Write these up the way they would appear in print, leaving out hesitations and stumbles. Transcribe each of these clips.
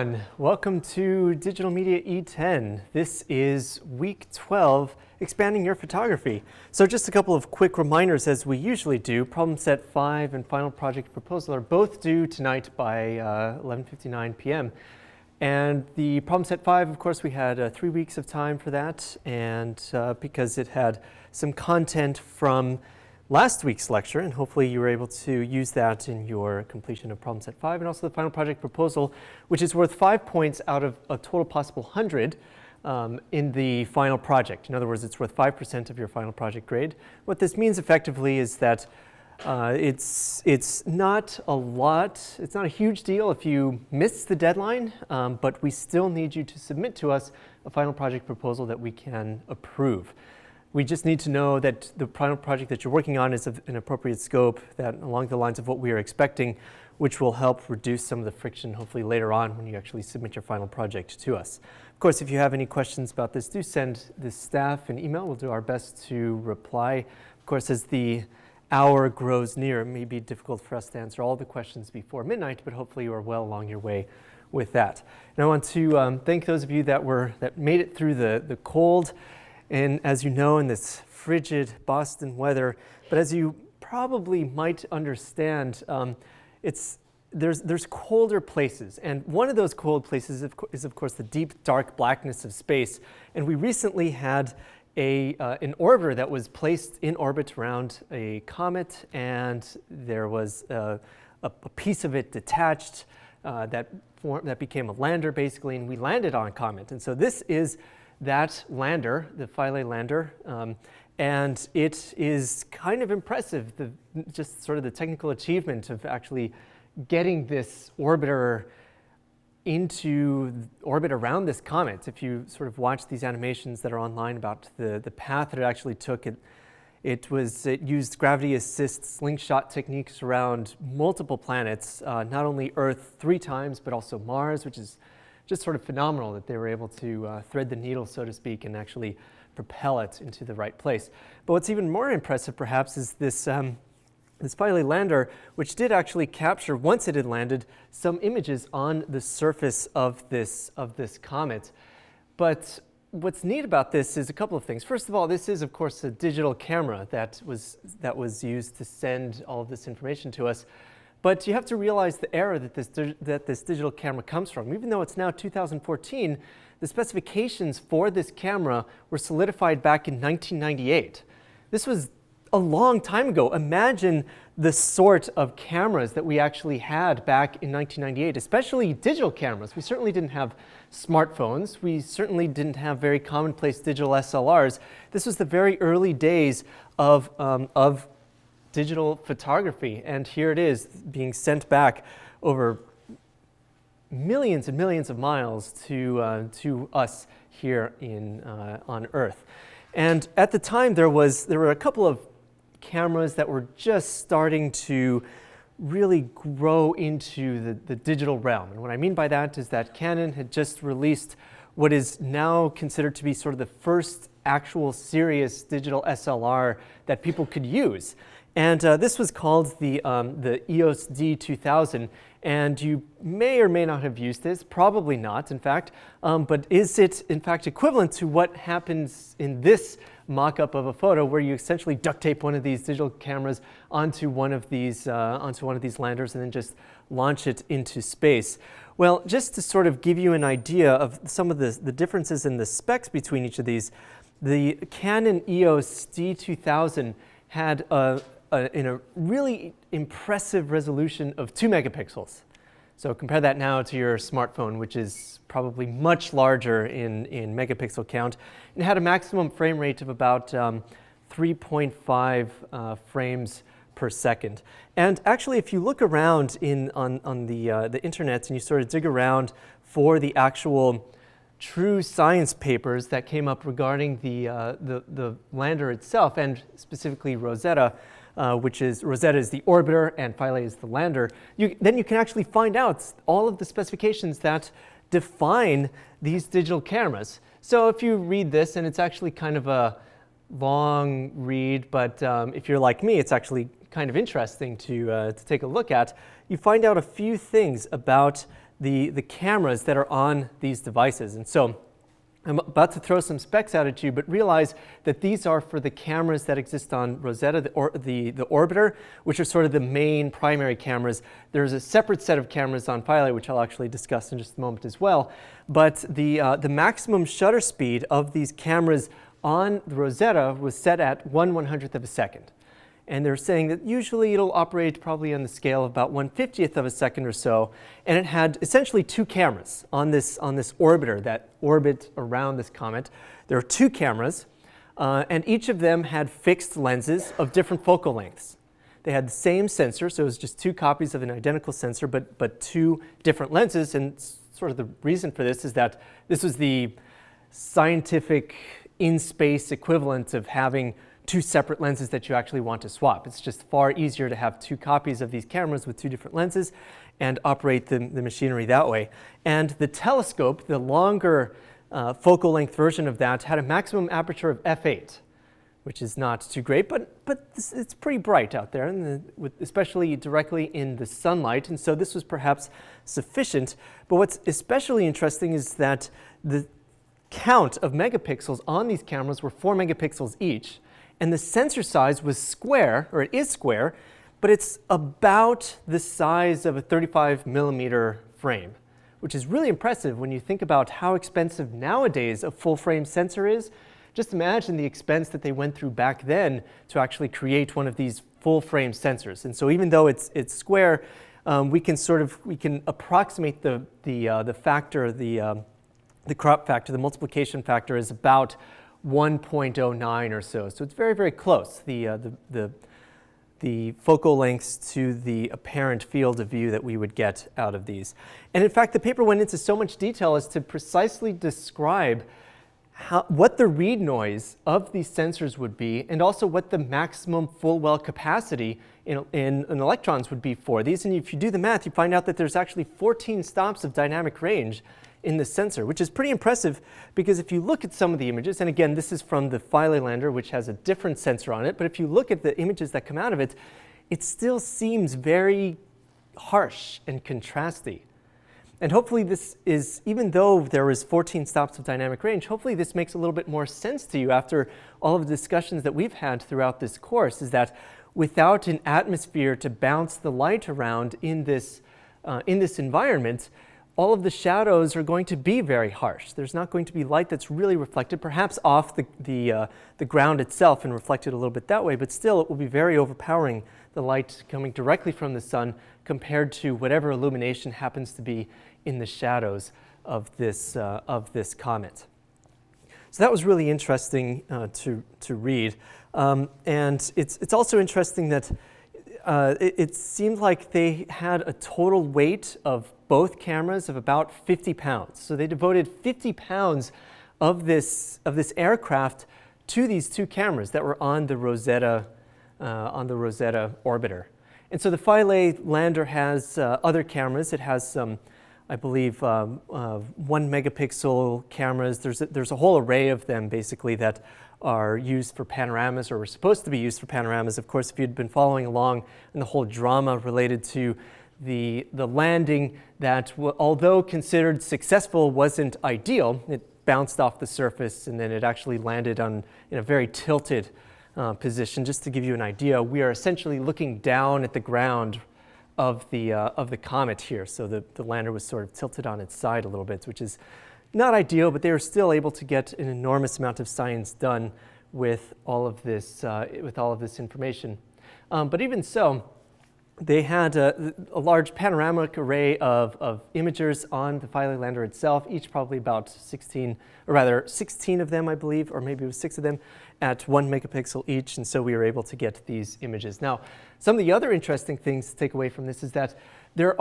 everyone. Welcome to Digital Media E10. This is week 12, expanding your photography. So just a couple of quick reminders as we usually do. Problem set 5 and final project proposal are both due tonight by 11:59 p.m. And the problem set 5, of course, we had 3 weeks of time for that, and because it had some content from last week's lecture, and hopefully you were able to use that in your completion of problem set 5, and also the final project proposal, which is worth 5 points out of a total possible 100 in the final project. In other words, it's worth 5% of your final project grade. What this means effectively is that it's not a lot, it's not a huge deal if you miss the deadline, but we still need you to submit to us a final project proposal that we can approve. We just need to know that the final project that you're working on is of an appropriate scope, that along the lines of what we are expecting, which will help reduce some of the friction hopefully later on when you actually submit your final project to us. Of course, if you have any questions about this, do send the staff an email. We'll do our best to reply. Of course, as the hour grows near, it may be difficult for us to answer all the questions before midnight, but hopefully you are well along your way with that. And I want to thank those of you that made it through the cold. And as you know, in this frigid Boston weather, but as you probably might understand, there's colder places. And one of those cold places is of course the deep, dark blackness of space. And we recently had an orbiter that was placed in orbit around a comet, and there was a piece of it detached that became a lander basically, and we landed on a comet. And so this is that lander, the Philae lander, and it is kind of impressive, just sort of the technical achievement of actually getting this orbiter into orbit around this comet. If you sort of watch these animations that are online about the path that it actually took, it used gravity assist slingshot techniques around multiple planets, not only Earth 3 times, but also Mars, which is just sort of phenomenal that they were able to thread the needle, so to speak, and actually propel it into the right place. But what's even more impressive, perhaps, is this Philae lander, which did actually capture, once it had landed, some images on the surface of this comet. But what's neat about this is a couple of things. First of all, this is, of course, a digital camera that was used to send all of this information to us. But you have to realize the era that this digital camera comes from. Even though it's now 2014, the specifications for this camera were solidified back in 1998. This was a long time ago. Imagine the sort of cameras that we actually had back in 1998, especially digital cameras. We certainly didn't have smartphones. We certainly didn't have very commonplace digital SLRs. This was the very early days of digital photography, and here it is being sent back over millions and millions of miles to us here on Earth. And at the time there were a couple of cameras that were just starting to really grow into the digital realm. And what I mean by that is that Canon had just released what is now considered to be sort of the first actual serious digital SLR that people could use. And this was called the EOS D2000, and you may or may not have used this, probably not, in fact, but is it in fact equivalent to what happens in this mock-up of a photo, where you essentially duct tape one of these digital cameras onto one of these landers and then just launch it into space? Well, just to sort of give you an idea of some of the differences in the specs between each of these, the Canon EOS D2000 had in a really impressive resolution of 2 megapixels. So compare that now to your smartphone, which is probably much larger in megapixel count. It had a maximum frame rate of about 3.5 frames per second. And actually, if you look around on the internet and you sort of dig around for the actual true science papers that came up regarding the lander itself, and specifically Rosetta, Rosetta is the orbiter and Philae is the lander, then you can actually find out all of the specifications that define these digital cameras. So if you read this, and it's actually kind of a long read, but if you're like me, it's actually kind of interesting to take a look at, you find out a few things about the cameras that are on these devices. And so I'm about to throw some specs out at you, but realize that these are for the cameras that exist on Rosetta, the orbiter, which are sort of the main primary cameras. There's a separate set of cameras on Philae, which I'll actually discuss in just a moment as well. But the maximum shutter speed of these cameras on the Rosetta was set at 1/100th of a second. And they're saying that usually it'll operate probably on the scale of about 1/50th of a second or so. And it had essentially two cameras on this orbiter that orbit around this comet. There are two cameras, and each of them had fixed lenses of different focal lengths. They had the same sensor, so it was just two copies of an identical sensor, but two different lenses. And sort of the reason for this is that this was the scientific in-space equivalent of having two separate lenses that you actually want to swap. It's just far easier to have two copies of these cameras with two different lenses and operate the machinery that way. And the telescope, the longer focal length version of that, had a maximum aperture of f8, which is not too great, but it's pretty bright out there, especially directly in the sunlight. And so this was perhaps sufficient. But what's especially interesting is that the count of megapixels on these cameras were 4 megapixels each. And the sensor size was square, or it is square, but it's about the size of a 35 millimeter frame, which is really impressive when you think about how expensive nowadays a full frame sensor is. Just imagine the expense that they went through back then to actually create one of these full frame sensors. And so even though it's square, we can approximate the factor, the crop factor, the multiplication factor is about 1.09 or so. So it's very, very close, the focal lengths to the apparent field of view that we would get out of these. And in fact, the paper went into so much detail as to precisely describe what the read noise of these sensors would be, and also what the maximum full well capacity in electrons would be for these. And if you do the math, you find out that there's actually 14 stops of dynamic range in the sensor, which is pretty impressive, because if you look at some of the images, and again, this is from the Philae lander, which has a different sensor on it, but if you look at the images that come out of it, it still seems very harsh and contrasty. And hopefully this is, even though there is 14 stops of dynamic range, hopefully this makes a little bit more sense to you after all of the discussions that we've had throughout this course, is that without an atmosphere to bounce the light around in this environment, all of the shadows are going to be very harsh. There's not going to be light that's really reflected, perhaps off the ground itself and reflected a little bit that way, but still it will be very overpowering, the light coming directly from the sun compared to whatever illumination happens to be in the shadows of this comet. So that was really interesting to read. And it's also interesting that it seemed like they had a total weight of both cameras of about 50 pounds. So they devoted 50 pounds of this aircraft to these two cameras that were on the Rosetta orbiter. And so the Philae lander has other cameras. It has some, I believe, 1 megapixel cameras. There's a whole array of them basically that are used for panoramas, or were supposed to be used for panoramas. Of course, if you'd been following along in the whole drama related to the landing, that although considered successful, wasn't ideal. It bounced off the surface and then it actually landed in a very tilted position. Just to give you an idea, we are essentially looking down at the ground of the comet here. So the lander was sort of tilted on its side a little bit, which is not ideal, but they were still able to get an enormous amount of science done with all of this information. But even so, they had a large panoramic array of imagers on the Philae lander itself, each probably about 16 of them, I believe, or maybe it was 6 of them, at 1 megapixel each, and so we were able to get these images. Now, some of the other interesting things to take away from this is that there's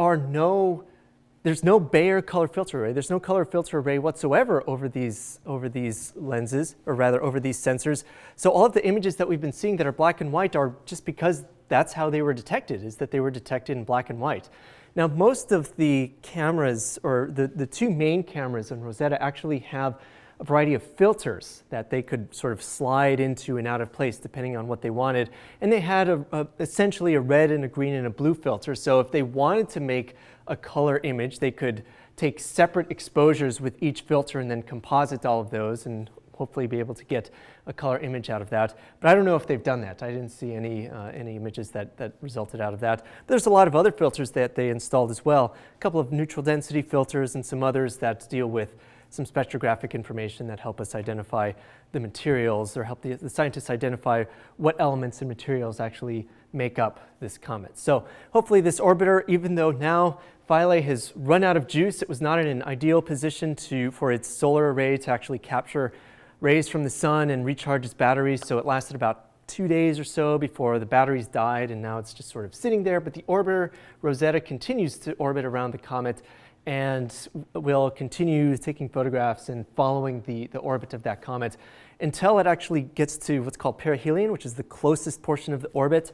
no Bayer color filter array. There's no color filter array whatsoever over these lenses, or rather over these sensors. So all of the images that we've been seeing that are black and white are just because that's how they were detected, is that they were detected in black and white. Now, most of the cameras, or the two main cameras on Rosetta, actually have a variety of filters that they could sort of slide into and out of place depending on what they wanted. And they had essentially a red and a green and a blue filter. So if they wanted to make a color image. They could take separate exposures with each filter and then composite all of those and hopefully be able to get a color image out of that. But I don't know if they've done that. I didn't see any images that resulted out of that. There's a lot of other filters that they installed as well. A couple of neutral density filters and some others that deal with some spectrographic information that help us identify the materials or help the scientists identify what elements and materials actually make up this comet. So hopefully this orbiter, even though now Philae has run out of juice, it was not in an ideal position for its solar array to actually capture rays from the sun and recharge its batteries. So it lasted about 2 days or so before the batteries died, and now it's just sort of sitting there. But the orbiter, Rosetta, continues to orbit around the comet and will continue taking photographs and following the orbit of that comet until it actually gets to what's called perihelion, which is the closest portion of the orbit.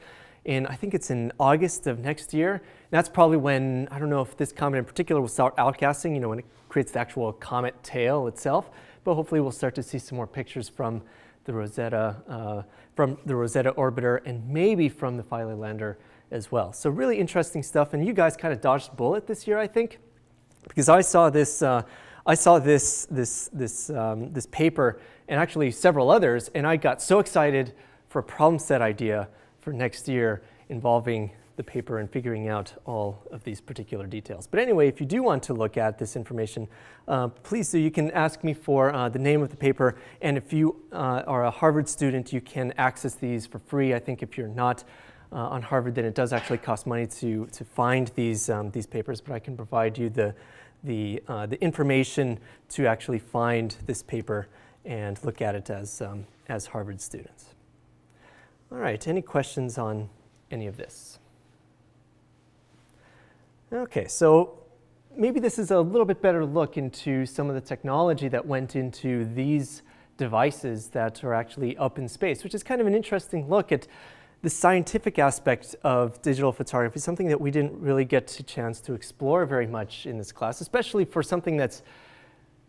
I think it's in August of next year. And that's probably when, I don't know if this comet in particular will start outgassing, when it creates the actual comet tail itself, but hopefully we'll start to see some more pictures from the Rosetta orbiter and maybe from the Philae lander as well. So really interesting stuff, and you guys kind of dodged a bullet this year, I think, because I saw this paper and actually several others, and I got so excited for a problem set idea for next year involving the paper and figuring out all of these particular details. But anyway, if you do want to look at this information, please do. You can ask me for the name of the paper, and if you are a Harvard student, you can access these for free. I think if you're not on Harvard, then it does actually cost money to find these papers, but I can provide you the information to actually find this paper and look at it as Harvard students. All right, any questions on any of this? Okay, so maybe this is a little bit better look into some of the technology that went into these devices that are actually up in space, which is kind of an interesting look at the scientific aspect of digital photography, something that we didn't really get a chance to explore very much in this class, especially for something that's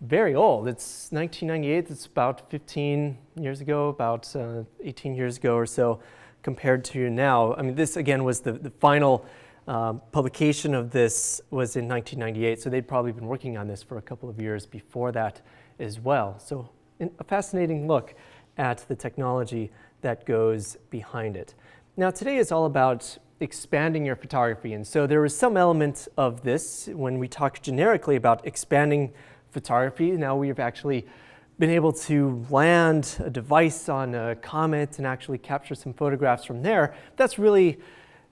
very old. It's 1998, it's about 15 years ago, about 18 years ago or so compared to now. I mean, this again was the final publication of this was in 1998, so they'd probably been working on this for a couple of years before that as well. So a fascinating look at the technology that goes behind it. Now today is all about expanding your photography, and so there is some element of this when we talk generically about expanding photography. Now we've actually been able to land a device on a comet and actually capture some photographs from there. That's really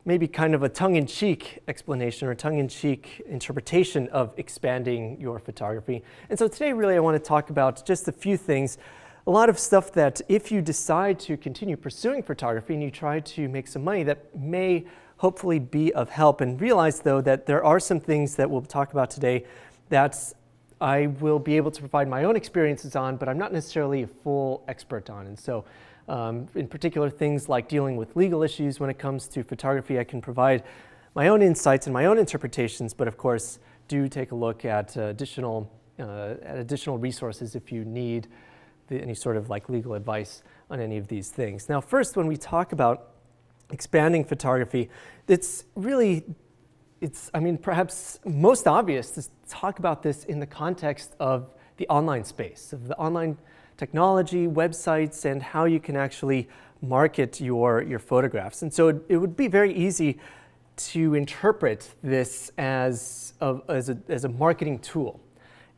maybe kind of a tongue-in-cheek explanation or tongue-in-cheek interpretation of expanding your photography. And so today really I want to talk about just a few things, a lot of stuff that if you decide to continue pursuing photography and you try to make some money, that may hopefully be of help. And realize though that there are some things that we'll talk about today that I will be able to provide my own experiences on, but I'm not necessarily a full expert on. And so in particular things like dealing with legal issues when it comes to photography, I can provide my own insights and my own interpretations, but of course do take a look at additional resources if you need any sort of like legal advice on any of these things. Now first, when we talk about expanding photography, I mean, perhaps most obvious to talk about this in the context of the online space, of the online technology, websites, and how you can actually market your photographs. And so it would be very easy to interpret this as a marketing tool.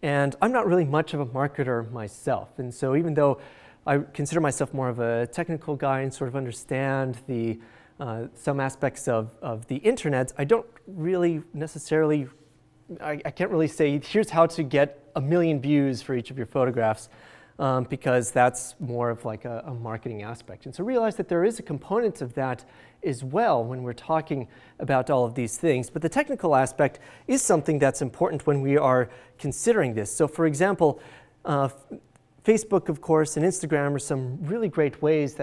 And I'm not really much of a marketer myself. And so even though I consider myself more of a technical guy and sort of understand some aspects of the internet, I don't really necessarily, I can't really say, here's how to get 1 million views for each of your photographs, because that's more of like a marketing aspect. And so realize that there is a component of that as well when we're talking about all of these things. But the technical aspect is something that's important when we are considering this. So for example, Facebook, of course, and Instagram are some really great ways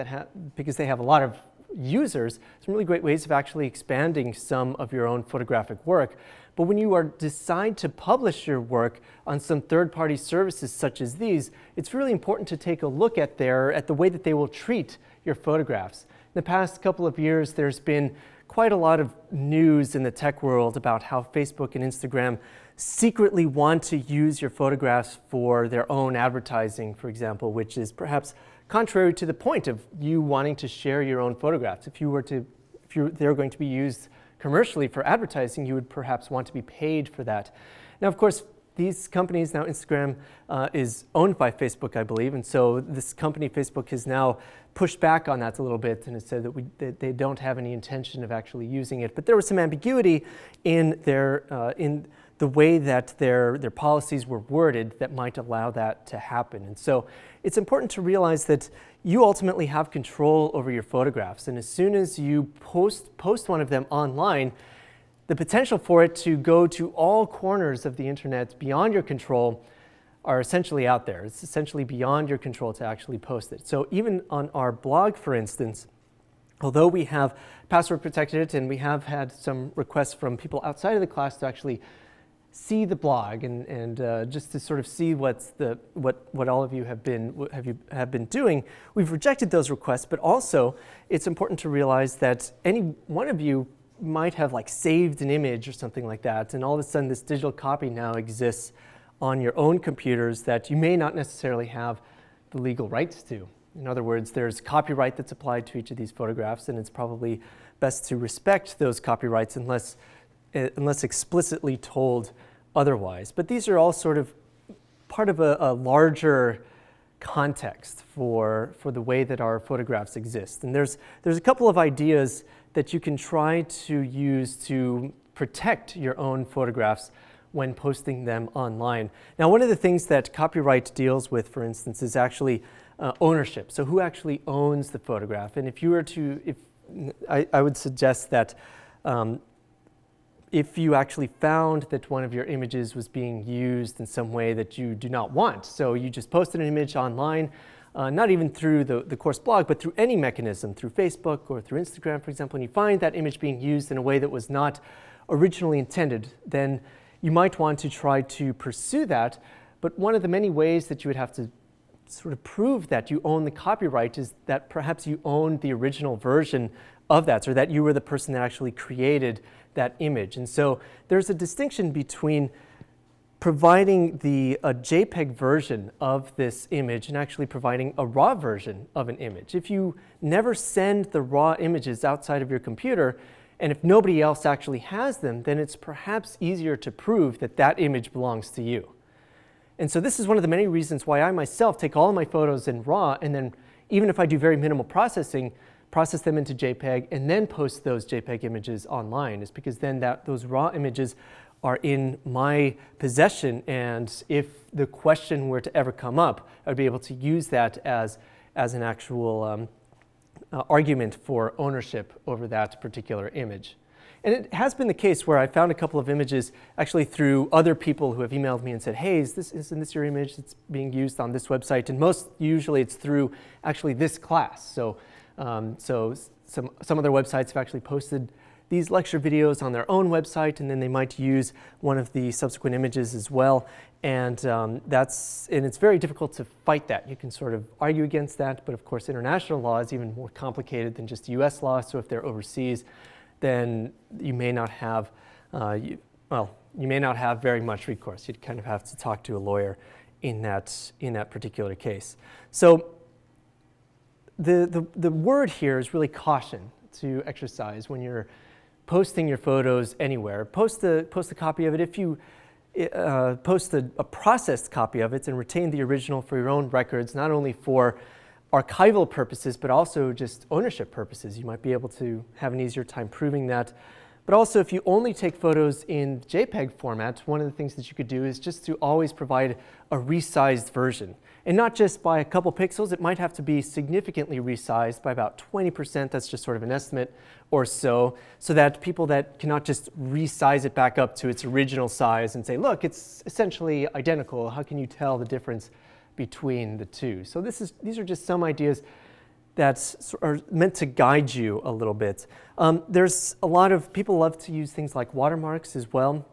because they have a lot of users, some really great ways of actually expanding some of your own photographic work. But when you decide to publish your work on some third-party services such as these, it's really important to take a look at the way that they will treat your photographs. the past couple of years, there's been quite a lot of news in the tech world about how Facebook and Instagram secretly want to use your photographs for their own advertising, for example, which is perhaps contrary to the point of you wanting to share your own photographs. If they're going to be used commercially for advertising, you would perhaps want to be paid for that. Now, of course, these companies, now Instagram is owned by Facebook, I believe, and so this company, Facebook, has now pushed back on that a little bit and has said that they don't have any intention of actually using it. But there was some ambiguity in the way that their policies were worded that might allow that to happen. And so it's important to realize that you ultimately have control over your photographs, and as soon as you post one of them online, the potential for it to go to all corners of the internet beyond your control are essentially out there. It's essentially beyond your control to actually post it. So even on our blog, for instance, although we have password protected it and we have had some requests from people outside of the class to actually see the blog and just to sort of see what all of you have been doing, we've rejected those requests. But also, it's important to realize that any one of you might have saved an image or something like that, and all of a sudden this digital copy now exists on your own computers that you may not necessarily have the legal rights to. In other words, there's copyright that's applied to each of these photographs, and it's probably best to respect those copyrights unless explicitly told otherwise. But these are all sort of part of a larger context for the way that our photographs exist. And there's a couple of ideas that you can try to use to protect your own photographs when posting them online. Now, one of the things that copyright deals with, for instance, is actually ownership. So who actually owns the photograph? And if you were to, I would suggest that if you actually found that one of your images was being used in some way that you do not want, so you just posted an image online, not even through the course blog, but through any mechanism, through Facebook or through Instagram, for example, and you find that image being used in a way that was not originally intended, then you might want to try to pursue that. But one of the many ways that you would have to sort of prove that you own the copyright is that perhaps you owned the original version of that, or that you were the person that actually created that image. And so there's a distinction between providing a JPEG version of this image and actually providing a RAW version of an image. If you never send the RAW images outside of your computer, and if nobody else actually has them, then it's perhaps easier to prove that that image belongs to you. And so this is one of the many reasons why I myself take all of my photos in RAW, and then even if I do very minimal processing, process them into JPEG and then post those JPEG images online, is because then those RAW images are in my possession, and if the question were to ever come up, I'd be able to use that as an actual argument for ownership over that particular image. And it has been the case where I found a couple of images actually through other people who have emailed me and said, hey, isn't this your image that's being used on this website? And usually it's through actually this class. So some other websites have actually posted these lecture videos on their own website, and then they might use one of the subsequent images as well. And it's very difficult to fight that. You can sort of argue against that, but of course international law is even more complicated than just US law. So if they're overseas, then you may not have you may not have very much recourse. You'd kind of have to talk to a lawyer in that particular case. So the word here is really caution to exercise when you're posting your photos anywhere. Post a copy of it. If you post a processed copy of it and retain the original for your own records, not only for archival purposes, but also just ownership purposes. You might be able to have an easier time proving that. But also, if you only take photos in JPEG format, one of the things that you could do is just to always provide a resized version. And not just by a couple pixels, it might have to be significantly resized by about 20%, that's just sort of an estimate or so that people that cannot just resize it back up to its original size and say, look, it's essentially identical, how can you tell the difference between the two? So these are just some ideas that are meant to guide you a little bit. There's a lot of people love to use things like watermarks as well.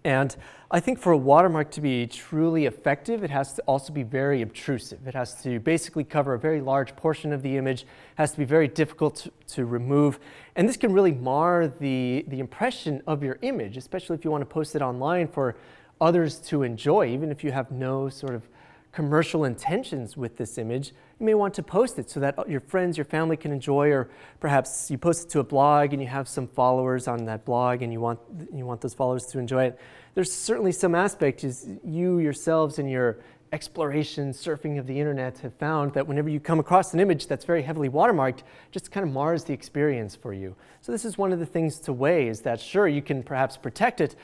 And I think for a watermark to be truly effective, it has to also be very obtrusive. It has to basically cover a very large portion of the image, has to be very difficult to remove. And this can really mar the impression of your image, especially if you want to post it online for others to enjoy. Even if you have no sort of commercial intentions with this image, you may want to post it so that your friends, your family can enjoy, or perhaps you post it to a blog and you have some followers on that blog and you want those followers to enjoy it. There's certainly some aspect is you yourselves in your exploration, surfing of the internet have found that whenever you come across an image that's very heavily watermarked, it just kind of mars the experience for you. So this is one of the things to weigh, is that sure, you can perhaps protect it,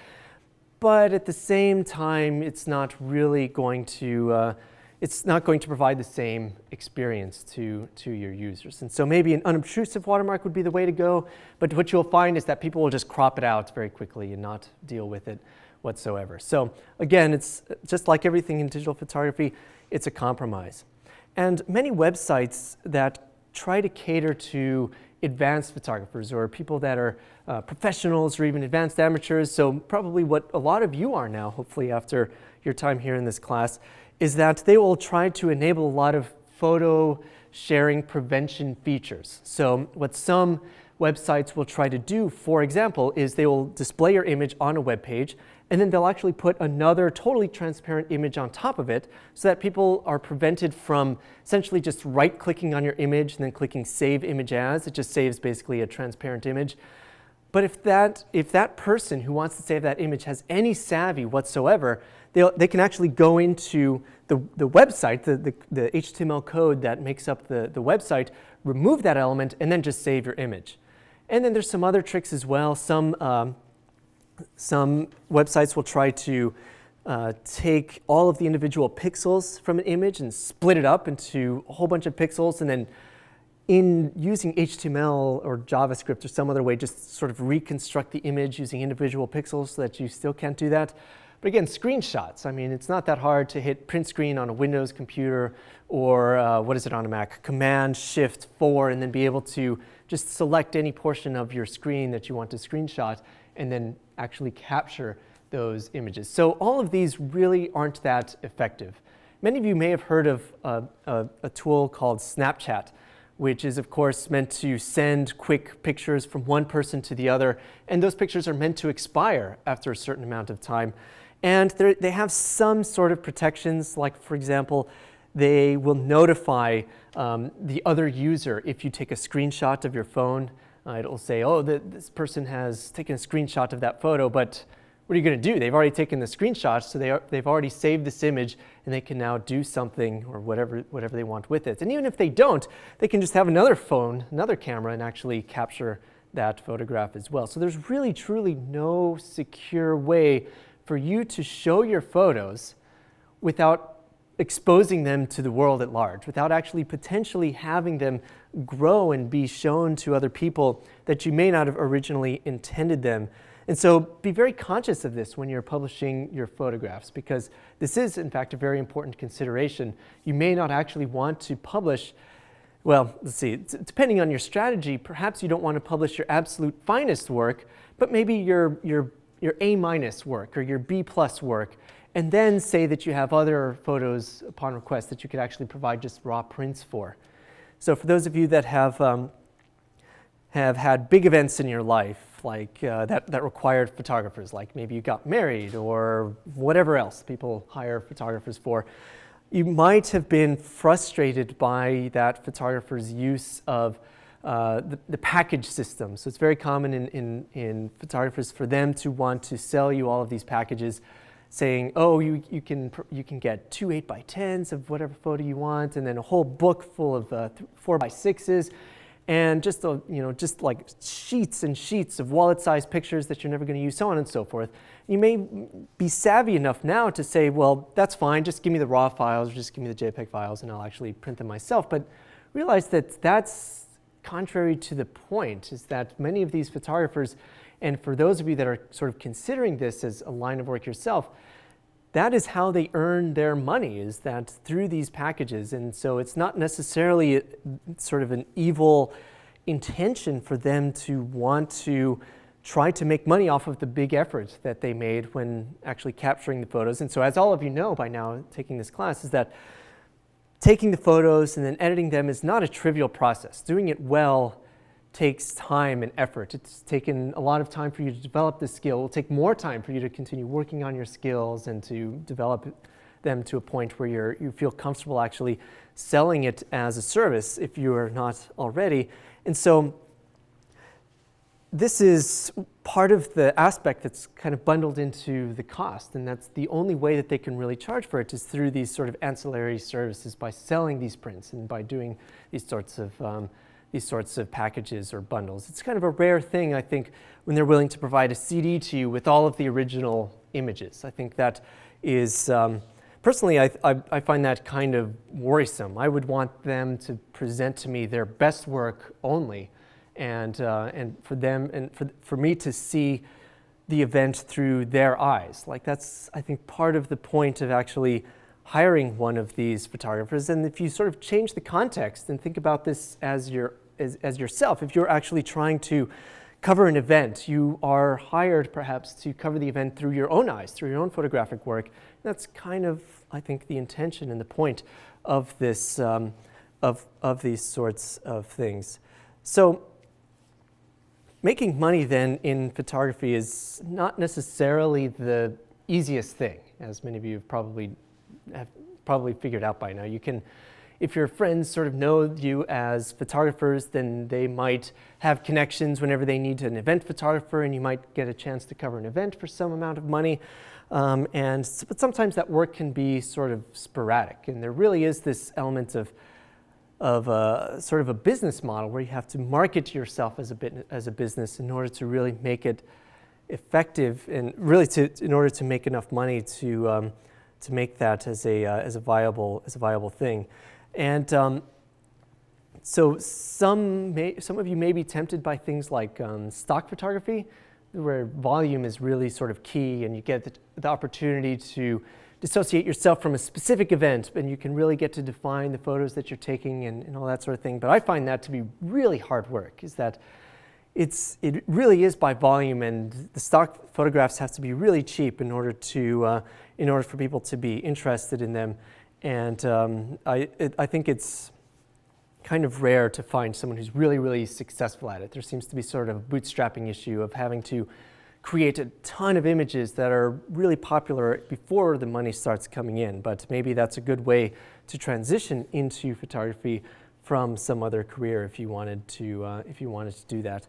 but at the same time, it's not really going to provide the same experience to your users. And so maybe an unobtrusive watermark would be the way to go, but what you'll find is that people will just crop it out very quickly and not deal with it whatsoever. So again, it's just like everything in digital photography, it's a compromise. And many websites that try to cater to advanced photographers or people that are professionals or even advanced amateurs, so probably what a lot of you are now, hopefully after your time here in this class, is that they will try to enable a lot of photo sharing prevention features. So what some websites will try to do, for example, is they will display your image on a web page, and then they'll actually put another totally transparent image on top of it so that people are prevented from essentially just right-clicking on your image and then clicking Save Image As. It just saves basically a transparent image. But if that person who wants to save that image has any savvy whatsoever, they can actually go into the website, the HTML code that makes up the website, remove that element, and then just save your image. And then there's some other tricks as well. Some websites will try to take all of the individual pixels from an image and split it up into a whole bunch of pixels, and then in using HTML or JavaScript or some other way, just sort of reconstruct the image using individual pixels so that you still can't do that. But again, screenshots. I mean, it's not that hard to hit print screen on a Windows computer or what is it on a Mac? Command-Shift-4, and then be able to just select any portion of your screen that you want to screenshot and then actually capture those images. So all of these really aren't that effective. Many of you may have heard of a tool called Snapchat, which is, of course, meant to send quick pictures from one person to the other. And those pictures are meant to expire after a certain amount of time. And they have some sort of protections, like, for example, they will notify the other user if you take a screenshot of your phone. It'll say, oh, this person has taken a screenshot of that photo, but what are you going to do? They've already taken the screenshot, so they've already saved this image, and they can now do something or whatever they want with it. And even if they don't, they can just have another phone, another camera, and actually capture that photograph as well. So there's really, truly no secure way for you to show your photos without exposing them to the world at large, without actually potentially having them grow and be shown to other people that you may not have originally intended them. And so be very conscious of this when you're publishing your photographs, because this is, in fact, a very important consideration. You may not actually want to publish, well, let's see, depending on your strategy, perhaps you don't want to publish your absolute finest work, but maybe your A- work or your B+ work, and then say that you have other photos upon request that you could actually provide just raw prints for. So for those of you that have had big events in your life, like that required photographers, like maybe you got married or whatever else people hire photographers for, you might have been frustrated by that photographer's use of the package system. So it's very common in photographers for them to want to sell you all of these packages, saying, oh, you can get 2 8x10s of whatever photo you want, and then a whole book full of 4x6s. And just like sheets and sheets of wallet-sized pictures that you're never going to use, so on and so forth. You may be savvy enough now to say, well, that's fine, just give me the raw files, or just give me the JPEG files, and I'll actually print them myself. But realize that that's contrary to the point, is that many of these photographers, and for those of you that are sort of considering this as a line of work yourself, that is how they earn their money, is that through these packages. And so it's not necessarily sort of an evil intention for them to want to try to make money off of the big effort that they made when actually capturing the photos. And so as all of you know by now, taking this class, is that taking the photos and then editing them is not a trivial process. Doing it well takes time and effort. It's taken a lot of time for you to develop this skill. It will take more time for you to continue working on your skills and to develop them to a point where you feel comfortable actually selling it as a service if you are not already. And so this is part of the aspect that's kind of bundled into the cost, and that's the only way that they can really charge for it is through these sort of ancillary services, by selling these prints and by doing these sorts of packages or bundles. It's kind of a rare thing, I think, when they're willing to provide a CD to you with all of the original images. I think that is, personally, I find that kind of worrisome. I would want them to present to me their best work only, and for them and for me to see the event through their eyes. Like, that's, I think, part of the point of actually hiring one of these photographers. And if you sort of change the context and think about this as yourself, if you're actually trying to cover an event, you are hired perhaps to cover the event through your own eyes, through your own photographic work. That's kind of, I think, the intention and the point of this, of these sorts of things. So making money then in photography is not necessarily the easiest thing, as many of you have probably figured out by now. You can, if your friends sort of know you as photographers, then they might have connections whenever they need an event photographer, and you might get a chance to cover an event for some amount of money. But sometimes that work can be sort of sporadic, and there really is this element of sort of a business model where you have to market yourself as a business in order to really make it effective, and really in order to make enough money to make that as a viable thing. And so some of you may be tempted by things like stock photography, where volume is really sort of key, and you get the opportunity to dissociate yourself from a specific event, and you can really get to define the photos that you're taking and all that sort of thing. But I find that to be really hard work, is that it really is by volume, and the stock photographs have to be really cheap in order for people to be interested in them. And I think it's kind of rare to find someone who's really, really successful at it. There seems to be sort of a bootstrapping issue of having to create a ton of images that are really popular before the money starts coming in. But maybe that's a good way to transition into photography from some other career if you wanted to do that.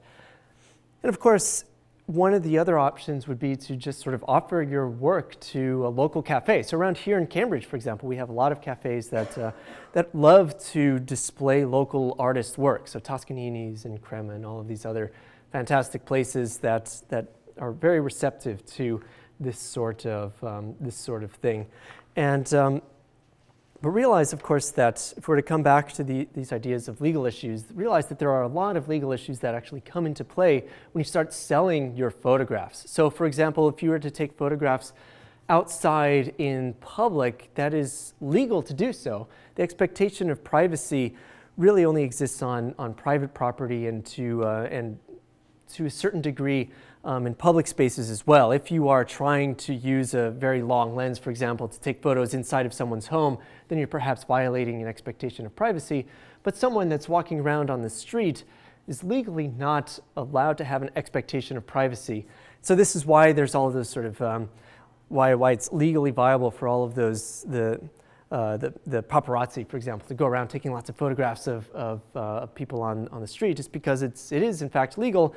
And of course, one of the other options would be to just sort of offer your work to a local cafe. So around here in Cambridge, for example, we have a lot of cafes that love to display local artists' work. So Toscanini's and Crema and all of these other fantastic places that are very receptive to this sort of thing. And but realize, of course, that if we're to come back to these ideas of legal issues, realize that there are a lot of legal issues that actually come into play when you start selling your photographs. So, for example, if you were to take photographs outside in public, that is legal to do so. The expectation of privacy really only exists on private property and to a certain degree in public spaces as well. If you are trying to use a very long lens, for example, to take photos inside of someone's home, then you're perhaps violating an expectation of privacy. But someone that's walking around on the street is legally not allowed to have an expectation of privacy. So this is why there's all of those sort of, why it's legally viable for all of those, the paparazzi, for example, to go around taking lots of photographs of people on the street, just because it is in fact legal.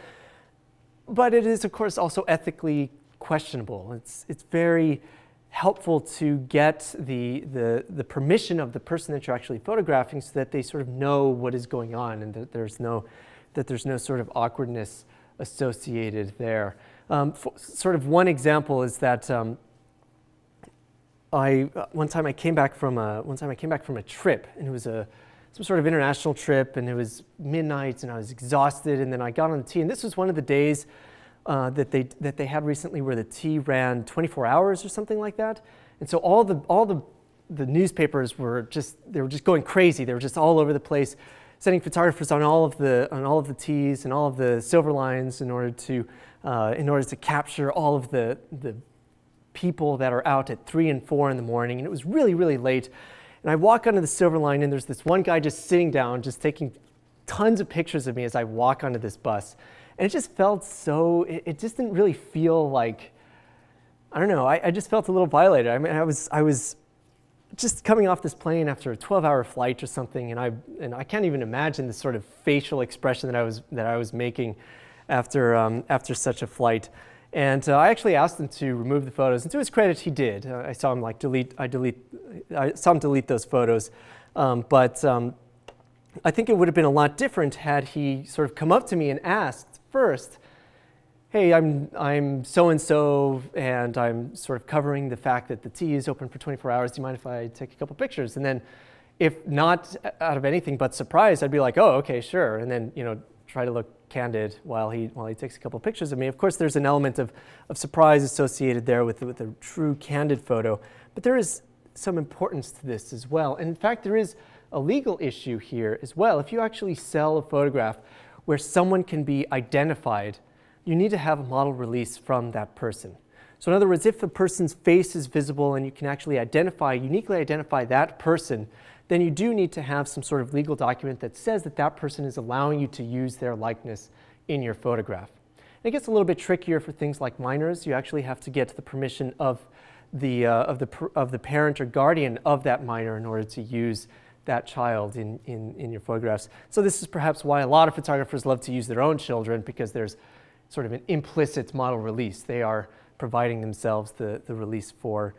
But it is, of course, also ethically questionable. It's very helpful to get the permission of the person that you're actually photographing, so that they sort of know what is going on, and that there's no sort of awkwardness associated there. Sort of one example is that one time I came back from a trip, and it was some sort of international trip, and it was midnight, and I was exhausted, and then I got on the T, and this was one of the days that they had recently where the T ran 24 hours or something like that, and so all the newspapers were just going crazy. They were just all over the place. sending photographers on all of the tees and all of the silver lines in order to capture all of the people that are out at 3 and 4 in the morning. And it was really, really late. And I walk onto the silver line, and there's this one guy just sitting down, just taking tons of pictures of me as I walk onto this bus. And it just felt so, it just didn't really feel like, I don't know, I just felt a little violated. I mean, I was just coming off this plane after a 12-hour flight or something, and I can't even imagine the sort of facial expression that I was making after such a flight. And I actually asked him to remove the photos, and to his credit, he did. I saw him delete those photos, but I think it would have been a lot different had he sort of come up to me and asked first, "Hey, I'm so and so, and I'm sort of covering the fact that the T is open for 24 hours. Do you mind if I take a couple pictures?" And then, if not out of anything but surprise, I'd be like, "Oh, okay, sure." And then, try to look candid while he takes a couple pictures of me. Of course, there's an element of surprise associated there with a true candid photo, but there is some importance to this as well. And in fact, there is a legal issue here as well. If you actually sell a photograph where someone can be identified, you need to have a model release from that person. So in other words, if the person's face is visible and you can actually uniquely identify that person, then you do need to have some sort of legal document that says that that person is allowing you to use their likeness in your photograph. And it gets a little bit trickier for things like minors. You actually have to get the permission of the parent or guardian of that minor in order to use that child in your photographs. So this is perhaps why a lot of photographers love to use their own children, because there's sort of an implicit model release. They are providing themselves the release for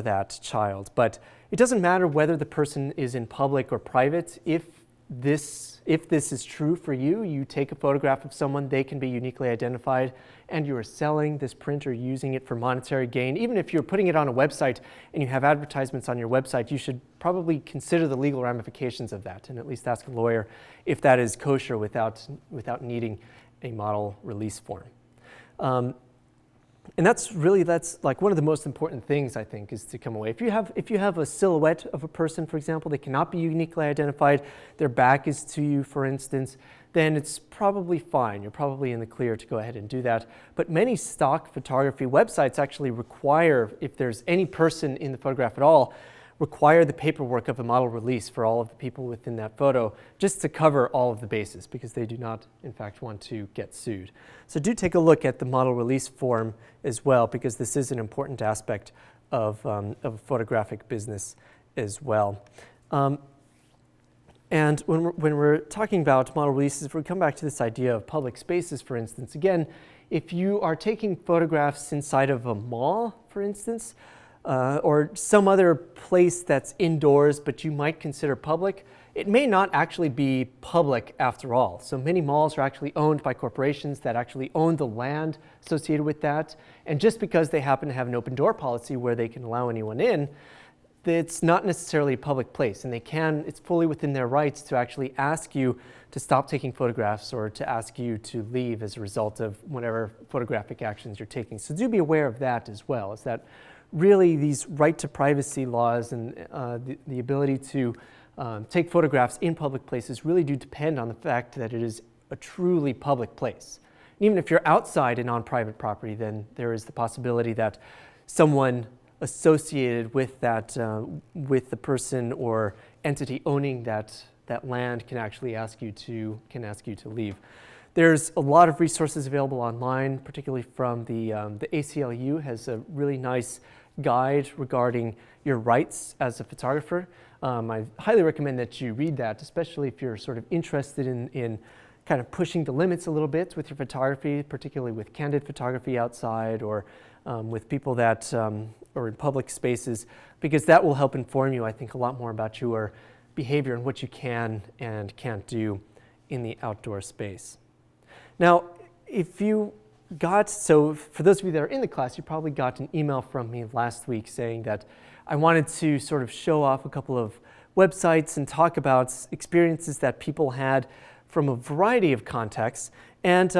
that child. But it doesn't matter whether the person is in public or private. If this is true for you, you take a photograph of someone, they can be uniquely identified, and you are selling this print or using it for monetary gain. Even if you're putting it on a website and you have advertisements on your website, you should probably consider the legal ramifications of that, and at least ask a lawyer if that is kosher without needing a model release form. And that's like one of the most important things, I think, is to come away. If you have a silhouette of a person, for example, they cannot be uniquely identified, their back is to you, for instance, then it's probably fine. You're probably in the clear to go ahead and do that. But many stock photography websites actually require, if there's any person in the photograph at all, require the paperwork of a model release for all of the people within that photo, just to cover all of the bases, because they do not, in fact, want to get sued. So do take a look at the model release form as well, because this is an important aspect of photographic business as well. And when we're talking about model releases, if we come back to this idea of public spaces, for instance, again, if you are taking photographs inside of a mall, for instance, or some other place that's indoors but you might consider public, it may not actually be public after all. So many malls are actually owned by corporations that actually own the land associated with that. And just because they happen to have an open door policy where they can allow anyone in, it's not necessarily a public place. And it's fully within their rights to actually ask you to stop taking photographs or to ask you to leave as a result of whatever photographic actions you're taking. So do be aware of that as well, is that really these right to privacy laws and the ability to take photographs in public places really do depend on the fact that it is a truly public place. And even if you're outside and on private property, then there is the possibility that someone associated with that, with the person or entity owning that land can actually ask you to leave. There's a lot of resources available online, particularly from the ACLU has a really nice guide regarding your rights as a photographer. I highly recommend that you read that, especially if you're sort of interested in kind of pushing the limits a little bit with your photography, particularly with candid photography outside or with people that are in public spaces, because that will help inform you, I think, a lot more about your behavior and what you can and can't do in the outdoor space. Now, so for those of you that are in the class, you probably got an email from me last week saying that I wanted to sort of show off a couple of websites and talk about experiences that people had from a variety of contexts. And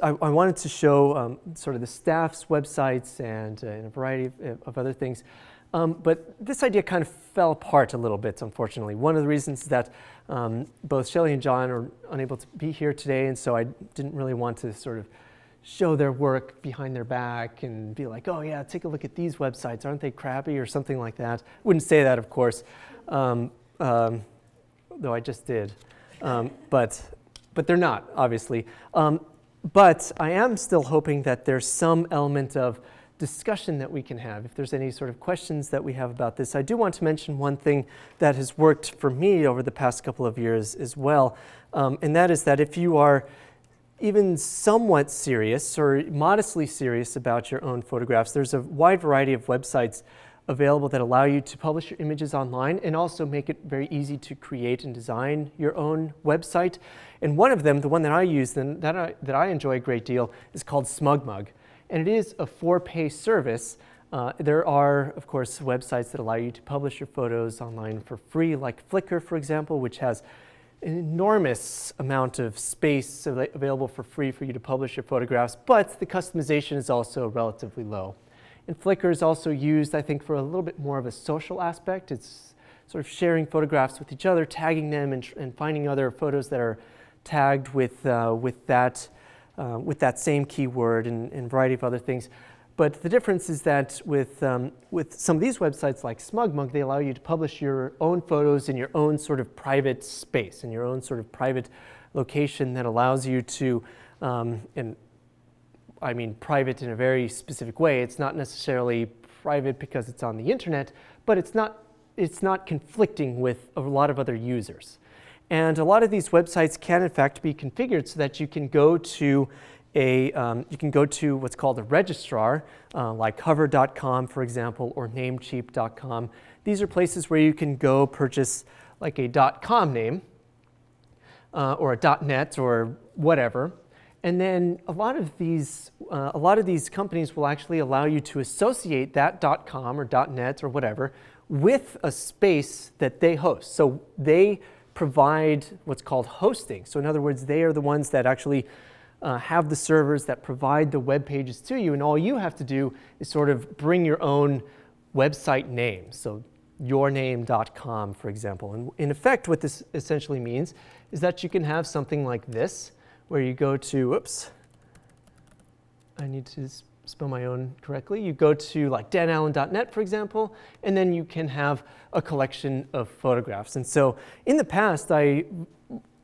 I wanted to show sort of the staff's websites and a variety of other things. But this idea kind of fell apart a little bit, unfortunately. One of the reasons is that both Shelley and John are unable to be here today, and so I didn't really want to sort of show their work behind their back and be like, oh yeah, take a look at these websites, aren't they crappy, or something like that. Wouldn't say that, of course, though I just did. But they're not, obviously. But I am still hoping that there's some element of discussion that we can have. If there's any sort of questions that we have about this, I do want to mention one thing that has worked for me over the past couple of years as well, and that is that if you are even somewhat serious or modestly serious about your own photographs, there's a wide variety of websites available that allow you to publish your images online and also make it very easy to create and design your own website. And one of them, the one that I use and that I enjoy a great deal, is called SmugMug. And it is a for-pay service. There are, of course, websites that allow you to publish your photos online for free, like Flickr, for example, which has an enormous amount of space available for free for you to publish your photographs, but the customization is also relatively low. And Flickr is also used, I think, for a little bit more of a social aspect. It's sort of sharing photographs with each other, tagging them, and finding other photos that are tagged with that same keyword and a variety of other things. But the difference is that with some of these websites like SmugMug, they allow you to publish your own photos in your own sort of private space, in your own sort of private location that allows you to, and I mean private in a very specific way. It's not necessarily private because it's on the internet, but it's not conflicting with a lot of other users. And a lot of these websites can in fact be configured so that you can go to what's called a registrar, like hover.com, for example, or namecheap.com. These are places where you can go purchase like a .com name or a .net or whatever. And then a lot of these companies will actually allow you to associate that .com or .net or whatever with a space that they host. So they provide what's called hosting. So in other words, they are the ones that actually have the servers that provide the web pages to you, and all you have to do is sort of bring your own website name. So yourname.com, for example. And in effect, what this essentially means is that you can have something like this, where you go to, oops, I need to spell my own correctly. You go to like danallen.net, for example, and then you can have a collection of photographs. And so in the past, I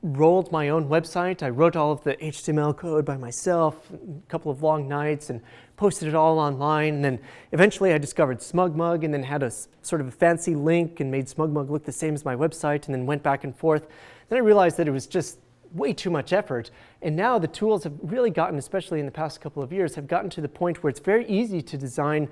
rolled my own website. I wrote all of the HTML code by myself, a couple of long nights, and posted it all online. And then eventually I discovered SmugMug and then had a sort of a fancy link and made SmugMug look the same as my website, and then went back and forth. Then I realized that it was just way too much effort. And now the tools have really gotten, especially in the past couple of years, have gotten to the point where it's very easy to design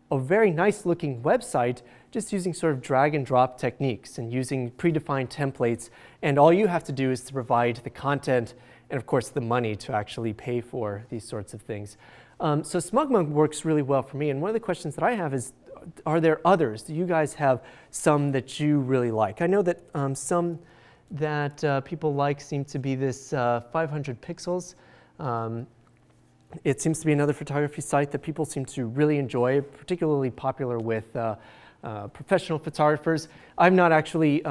a very nice looking website just using sort of drag and drop techniques and using predefined templates. And all you have to do is to provide the content and of course the money to actually pay for these sorts of things. So SmugMug works really well for me. And one of the questions that I have is, are there others? Do you guys have some that you really like? I know that some that people like seem to be this 500 pixels. It seems to be another photography site that people seem to really enjoy, particularly popular with professional photographers. I've not actually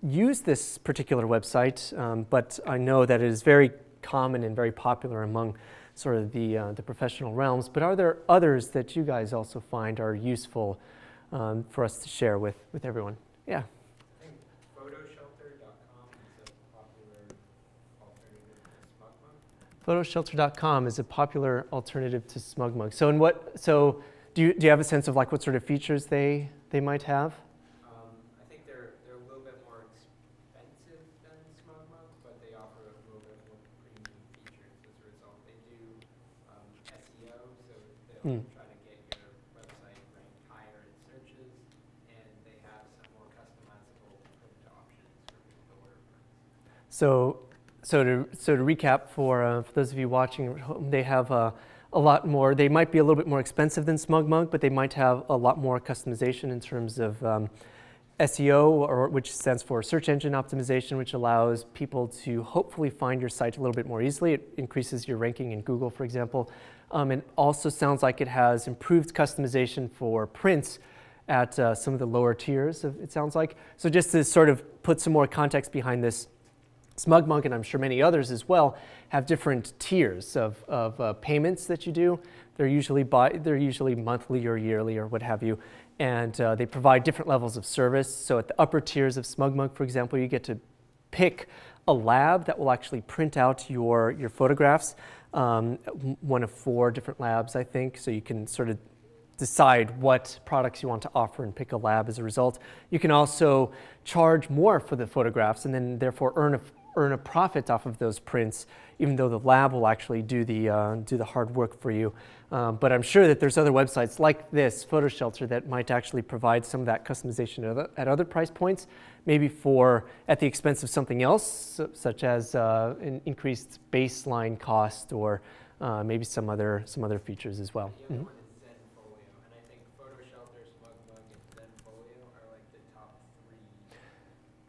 used this particular website, but I know that it is very common and very popular among sort of the professional realms. But are there others that you guys also find are useful for us to share with everyone? Yeah. Photoshelter.com is a popular alternative to SmugMug. So do you have a sense of like what sort of features they might have? I think they're a little bit more expensive than SmugMug, but they offer a little bit more premium features as a result. They do SEO, so they'll try to get your website ranked higher in searches, and they have some more customizable print options for people to order prints. So to recap for those of you watching at home, they have a lot more. They might be a little bit more expensive than SmugMug, but they might have a lot more customization in terms of SEO, which stands for search engine optimization, which allows people to hopefully find your site a little bit more easily. It increases your ranking in Google, for example. It also sounds like it has improved customization for prints, at some of the lower tiers, it sounds like. So just to sort of put some more context behind this, SmugMug, and I'm sure many others as well, have different tiers of payments that you do. They're usually monthly or yearly or what have you, and they provide different levels of service. So at the upper tiers of SmugMug, for example, you get to pick a lab that will actually print out your photographs, one of 4 different labs, I think, so you can sort of decide what products you want to offer and pick a lab as a result. You can also charge more for the photographs and then therefore earn a profit off of those prints, even though the lab will actually do the hard work for you. But I'm sure that there's other websites like this, PhotoShelter, that might actually provide some of that customization at other price points, maybe at the expense of something else, such as an increased baseline cost or maybe some other features as well. The other one is Zenfolio, and I think PhotoShelter, SmugMug, and Zenfolio are like the top 3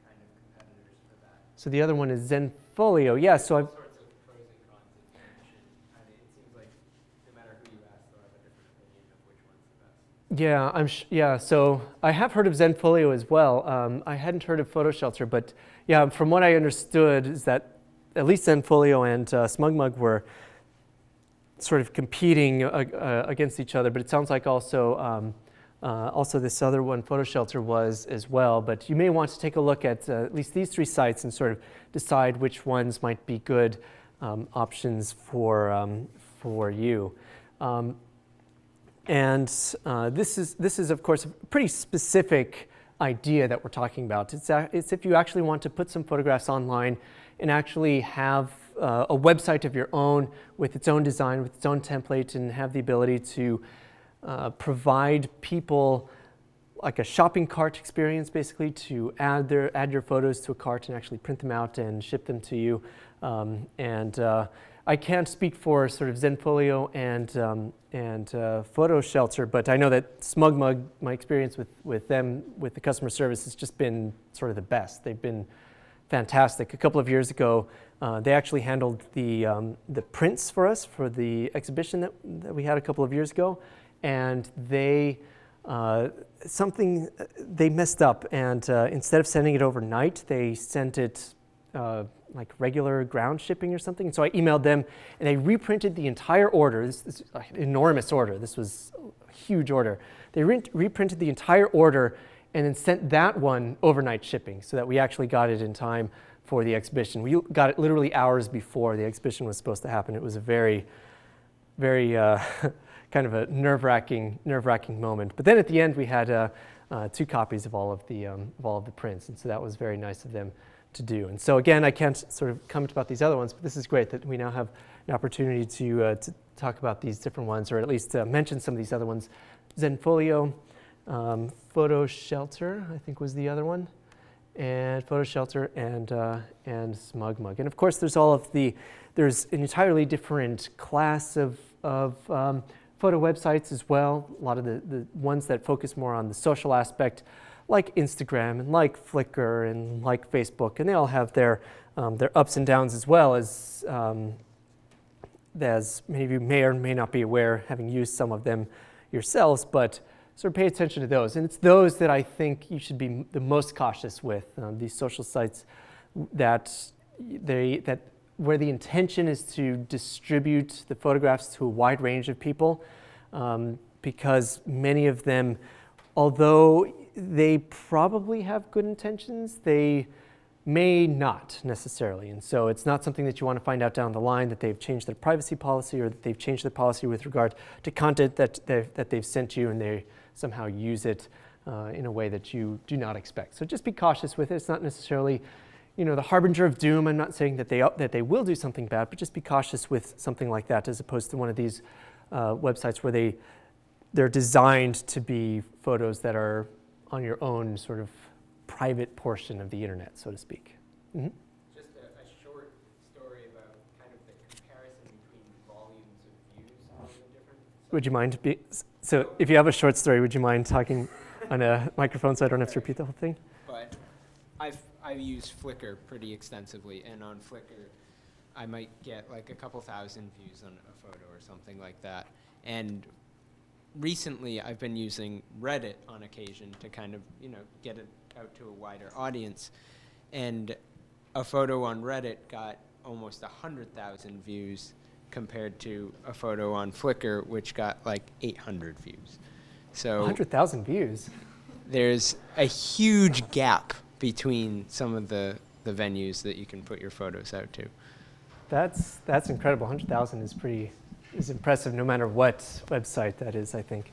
kind of competitors for that. So the other one is Zenfolio. Yeah, so I've All sorts of pros and cons that you mentioned. I mean, it seems like no matter who you ask, they'll have a different opinion of which one's the best. Yeah, so I have heard of Zenfolio as well. I hadn't heard of PhotoShelter, but yeah, from what I understood is that at least Zenfolio and SmugMug were sort of competing against each other, but it sounds like also this other one, PhotoShelter, was as well. But you may want to take a look at least these 3 sites and sort of decide which ones might be good options for you. And this is, of course, a pretty specific idea that we're talking about. It's if you actually want to put some photographs online and actually have a website of your own with its own design, with its own template, and have the ability to provide people like a shopping cart experience, basically, to add your photos to a cart and actually print them out and ship them to you. I can't speak for sort of Zenfolio and PhotoShelter, but I know that SmugMug, my experience with them, with the customer service, has just been sort of the best. They've been fantastic. A couple of years ago, they actually handled the prints for us for the exhibition that we had a couple of years ago, and they messed up, and instead of sending it overnight, they sent it like regular ground shipping or something. And so I emailed them, and they reprinted the entire order. This is an enormous order. This was a huge order. They reprinted the entire order and then sent that one overnight shipping so that we actually got it in time for the exhibition. We got it literally hours before the exhibition was supposed to happen. It was a very, very kind of a nerve-wracking moment. But then at the end, we had 2 copies of all of the prints, and so that was very nice of them to do. And so again, I can't sort of comment about these other ones, but this is great that we now have an opportunity to talk about these different ones, or at least mention some of these other ones. Zenfolio, PhotoShelter, I think was the other one, and PhotoShelter and SmugMug. And of course, there's an entirely different class of photo websites as well. A lot of the ones that focus more on the social aspect, like Instagram and like Flickr and like Facebook, and they all have their ups and downs as well, as many of you may or may not be aware, having used some of them yourselves, but sort of pay attention to those. And it's those that I think you should be the most cautious with, these social sites that where the intention is to distribute the photographs to a wide range of people, because many of them, although they probably have good intentions, they may not necessarily. And so it's not something that you want to find out down the line, that they've changed their privacy policy or that they've changed their policy with regard to content that they've sent you, and they somehow use it in a way that you do not expect. So just be cautious with it. It's not necessarily, the harbinger of doom. I'm not saying that they will do something bad, but just be cautious with something like that, as opposed to one of these websites where they're designed to be photos that are on your own sort of private portion of the internet, so to speak. Mm-hmm. Just a short story about kind of the comparison between volumes of views on the different sites. Would you mind? So if you have a short story, would you mind talking on a microphone so I don't have to repeat the whole thing? But I've used Flickr pretty extensively, and on Flickr, I might get like a couple thousand views on a photo or something like that. And recently I've been using Reddit on occasion to kind of, get it out to a wider audience. And a photo on Reddit got almost 100,000 views compared to a photo on Flickr, which got like 800 views. So 100,000 views. there's a huge gap between some of the venues that you can put your photos out to. That's incredible. 100,000 is impressive no matter what website that is, I think.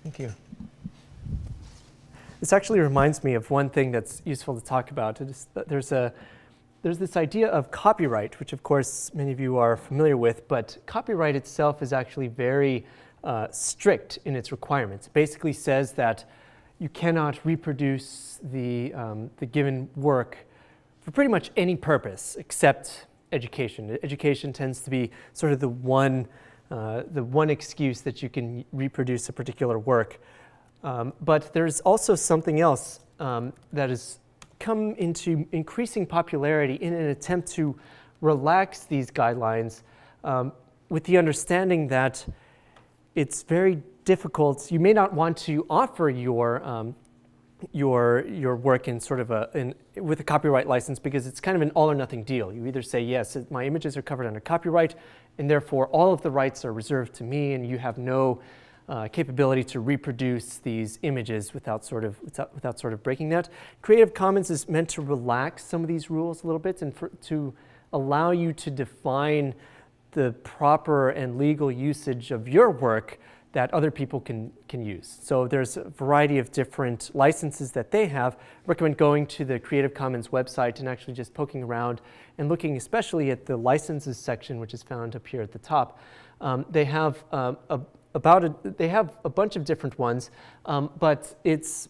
Thank you. This actually reminds me of one thing that's useful to talk about. There's this idea of copyright, which of course many of you are familiar with, but copyright itself is actually very strict in its requirements. It basically says that you cannot reproduce the given work for pretty much any purpose except education. Education tends to be sort of the one excuse that you can reproduce a particular work. But there's also something else that has come into increasing popularity in an attempt to relax these guidelines with the understanding that it's very difficult. You may not want to offer your work in sort of with a copyright license because it's kind of an all or nothing deal. You either say, yes, my images are covered under copyright, and therefore all of the rights are reserved to me, and you have no capability to reproduce these images without sort of breaking that. Creative Commons is meant to relax some of these rules a little bit and to allow you to define the proper and legal usage of your work that other people can use. So there's a variety of different licenses that they have. I recommend going to the Creative Commons website and actually just poking around and looking especially at the licenses section, which is found up here at the top. They have they have a bunch of different ones, but it's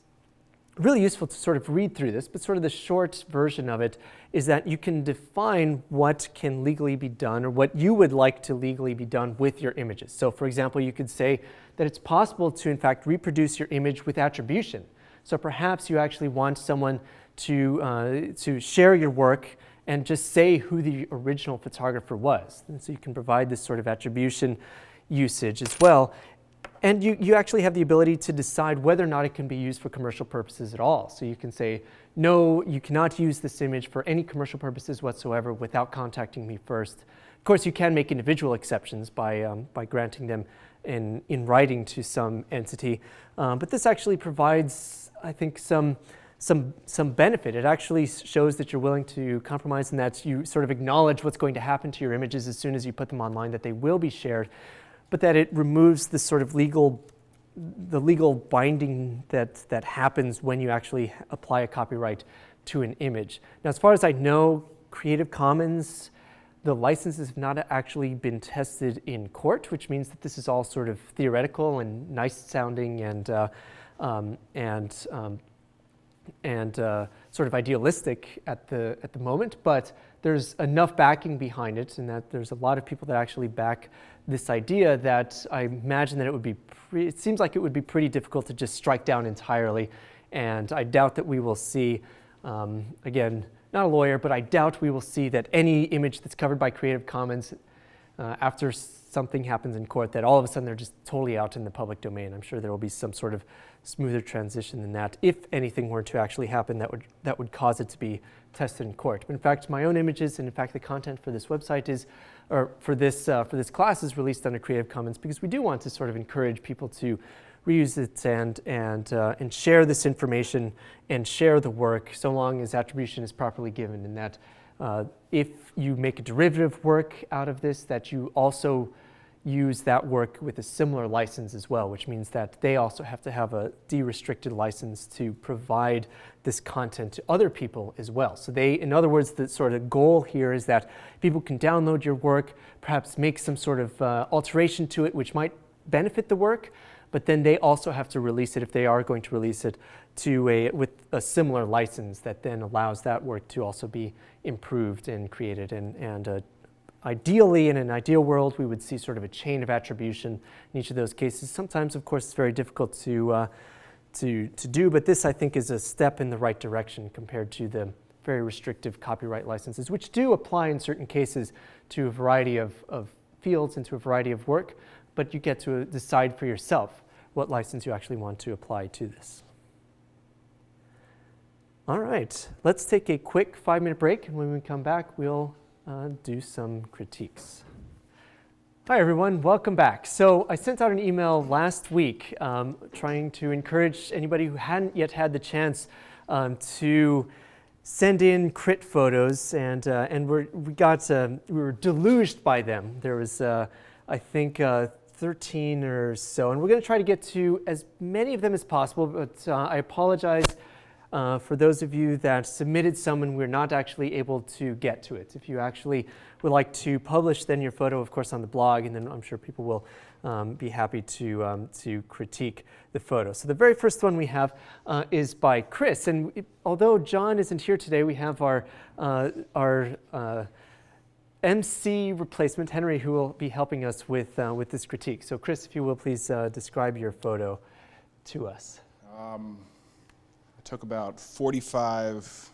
really useful to sort of read through this, but sort of the short version of it is that you can define what can legally be done or what you would like to legally be done with your images. So for example, you could say that it's possible to in fact reproduce your image with attribution. So perhaps you actually want someone to share your work and just say who the original photographer was. And so you can provide this sort of attribution usage as well. And you actually have the ability to decide whether or not it can be used for commercial purposes at all. So you can say, no, you cannot use this image for any commercial purposes whatsoever without contacting me first. Of course, you can make individual exceptions by granting them in writing to some entity. But this actually provides, I think, some benefit. It actually shows that you're willing to compromise and that you sort of acknowledge what's going to happen to your images as soon as you put them online, that they will be shared, but that it removes this sort of legal binding that happens when you actually apply a copyright to an image. Now, as far as I know, Creative Commons, the licenses have not actually been tested in court, which means that this is all sort of theoretical and nice sounding and sort of idealistic at the moment, but there's enough backing behind it, and that there's a lot of people that actually back this idea that I imagine that it seems like it would be pretty difficult to just strike down entirely, and I doubt that we will see, again, not a lawyer, but I doubt we will see that any image that's covered by Creative Commons after something happens in court, that all of a sudden they're just totally out in the public domain. I'm sure there will be some sort of smoother transition than that, if anything were to actually happen that would cause it to be tested in court. But in fact, my own images and in fact the content for this website is, or for this class is released under Creative Commons because we do want to sort of encourage people to reuse it and share this information and share the work so long as attribution is properly given, and that if you make a derivative work out of this, that you also use that work with a similar license as well, which means that they also have to have a de-restricted license to provide this content to other people as well. So in other words, the sort of goal here is that people can download your work, perhaps make some sort of alteration to it which might benefit the work, but then they also have to release it, if they are going to release it, with a similar license that then allows that work to also be improved and created. And ideally, in an ideal world, we would see sort of a chain of attribution in each of those cases. Sometimes, of course, it's very difficult to do, but this, I think, is a step in the right direction compared to the very restrictive copyright licenses, which do apply in certain cases to a variety of fields and to a variety of work. but you get to decide for yourself what license you actually want to apply to this. All right, let's take a quick 5-minute break, and when we come back, we'll do some critiques. Hi everyone, welcome back. So I sent out an email last week trying to encourage anybody who hadn't yet had the chance to send in crit photos, and we were deluged by them. There was I think 13 or so, and we're going to try to get to as many of them as possible, but I apologize for those of you that submitted some and we're not actually able to get to it. If you actually would like to publish then your photo, of course, on the blog, and then I'm sure people will be happy to critique the photo. So the very first one we have is by Chris, and although John isn't here today, we have our MC replacement, Henry, who will be helping us with this critique. So Chris, if you will please describe your photo to us. I took about 45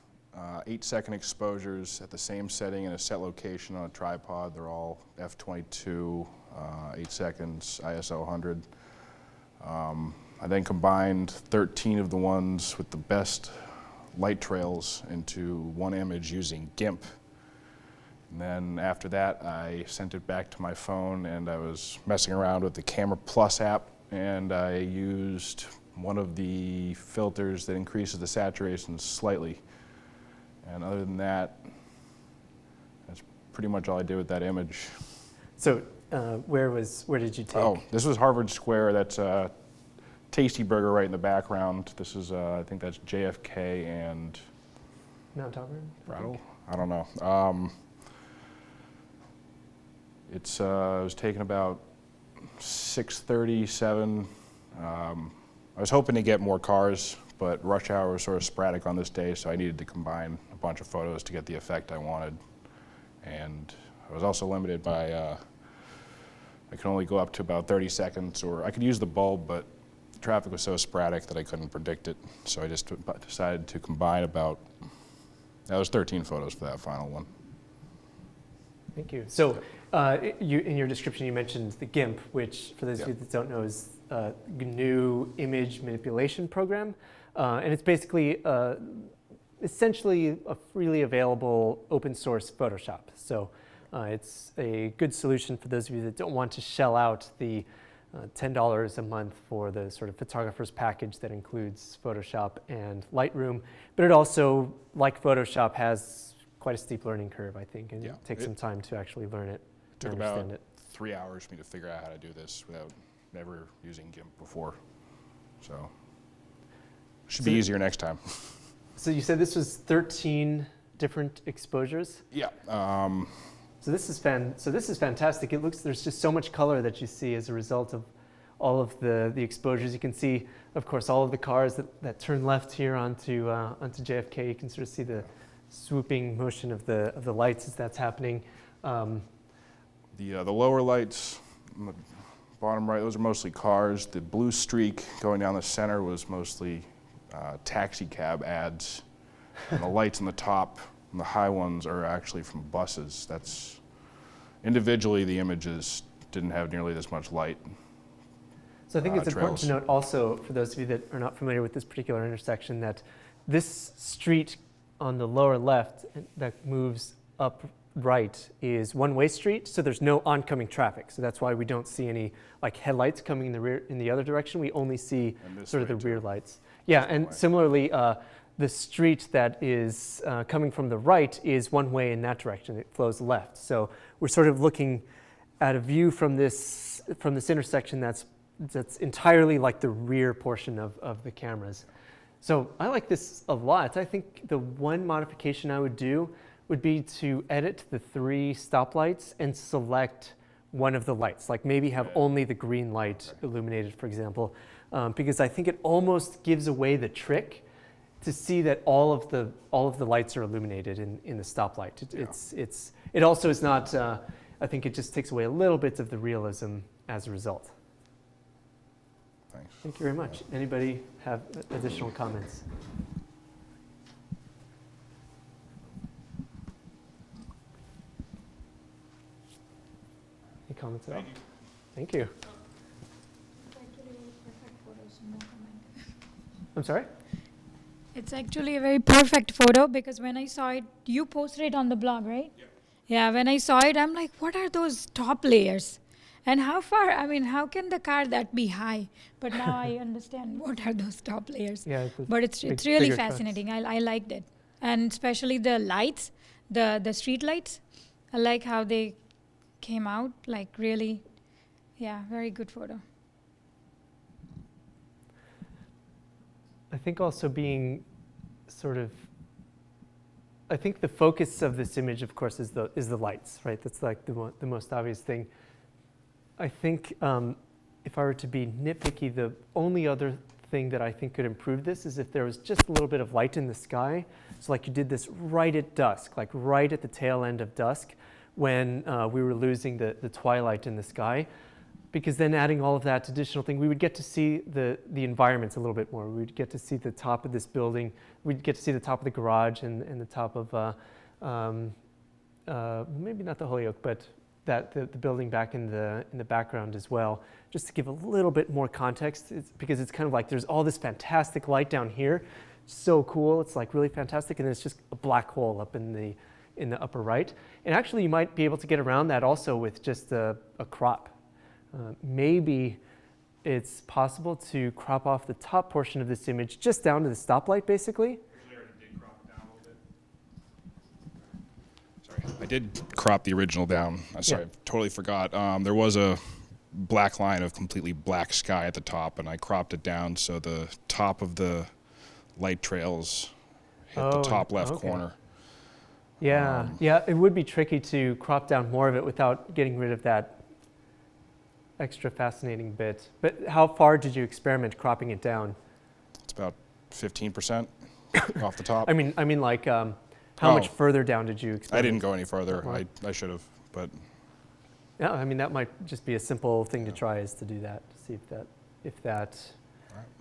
8-second exposures at the same setting in a set location on a tripod. They're all f/22, 8 seconds, ISO 100. I then combined 13 of the ones with the best light trails into one image using GIMP. And then after that, I sent it back to my phone, and I was messing around with the Camera Plus app, and I used one of the filters that increases the saturation slightly. And other than that, that's pretty much all I did with that image. So where did you take? Oh, this was Harvard Square. That's Tasty Burger right in the background. This is, I think that's JFK and Mount Auburn? Brattle? I don't know. It was taken about 6:37. I was hoping to get more cars, but rush hour was sort of sporadic on this day, so I needed to combine a bunch of photos to get the effect I wanted. And I was also limited by, I could only go up to about 30 seconds, or I could use the bulb, but the traffic was so sporadic that I couldn't predict it. So I just decided to combine about, that was 13 photos for that final one. Thank you. So in your description, you mentioned the GIMP, which, for those of you that don't know, is a GNU image manipulation program. And it's basically essentially a freely available open source Photoshop. So it's a good solution for those of you that don't want to shell out the $10 a month for the sort of photographer's package that includes Photoshop and Lightroom. But it also, like Photoshop, has quite a steep learning curve, I think, and it takes some time to actually learn it and understand it. Took about 3 hours for me to figure out how to do this without never using GIMP before. So should be easier next time. So you said this was 13 different exposures? Yeah. So this is fantastic. It looks, there's just so much color that you see as a result of all of the exposures. You can see, of course, all of the cars that turn left here onto JFK. You can sort of see the swooping motion of the lights as that's happening. The lower lights on the bottom right, those are mostly cars. The blue streak going down the center was mostly taxi cab ads. And the lights on the top, and the high ones, are actually from buses. That's individually, the images didn't have nearly this much light. So I think it's important to note also, for those of you that are not familiar with this particular intersection, that this street on the lower left that moves up right is one-way street, so there's no oncoming traffic. So that's why we don't see any like headlights coming in the rear in the other direction. We only see sort of the rear lights. Yeah, and similarly, the street that is coming from the right is one way in that direction. It flows left. So we're sort of looking at a view from this intersection that's entirely like the rear portion of the cameras. So I like this a lot. I think the one modification I would do would be to edit the 3 stoplights and select one of the lights, like maybe have only the green light illuminated, for example, because I think it almost gives away the trick to see that all of the lights are illuminated in the stoplight. It also is not. I think it just takes away a little bit of the realism as a result. Thanks. Thank you very much. Anybody have additional comments? Any comments at all? Thank you. I'm sorry? It's actually a very perfect photo because when I saw it, you posted it on the blog, right? Yep. Yeah, when I saw it, I'm like, what are those top layers? And how far, I mean, how can the car that be high? But now I understand what are those top layers. Yeah, But it's really bigger trucks. fascinating. I liked it. And especially the lights, the street lights. I like how they came out, like really, yeah, very good photo. I think also being sort of, I think the focus of this image, of course, is the lights, right? That's like the most obvious thing. I think if I were to be nitpicky, the only other thing that I think could improve this is if there was just a little bit of light in the sky. So like you did this right at dusk, like right at the tail end of dusk when we were losing the twilight in the sky. Because then adding all of that additional thing, we would get to see the environments a little bit more. We'd get to see the top of this building. We'd get to see the top of the garage and the top of, maybe not the Holyoke, but the building back in the background as well, just to give a little bit more context. Because it's kind of like there's all this fantastic light down here, so cool. It's like really fantastic, and then it's just a black hole up in the upper right. And actually, you might be able to get around that also with just a crop. Maybe it's possible to crop off the top portion of this image just down to the stoplight, basically. Sorry, I did crop the original down. Sorry, Yeah. I totally forgot. There was a black line of completely black sky at the top, and I cropped it down so the top of the light trails hit the top left corner. Yeah, yeah, it would be tricky to crop down more of it without getting rid of that extra fascinating bit. But how far did you experiment cropping it down? It's about 15% off the top. I mean, like, how much further down did you experiment? I didn't go any further. I should have, but yeah, I mean, that might just be a simple thing to try, is to do that, to see if that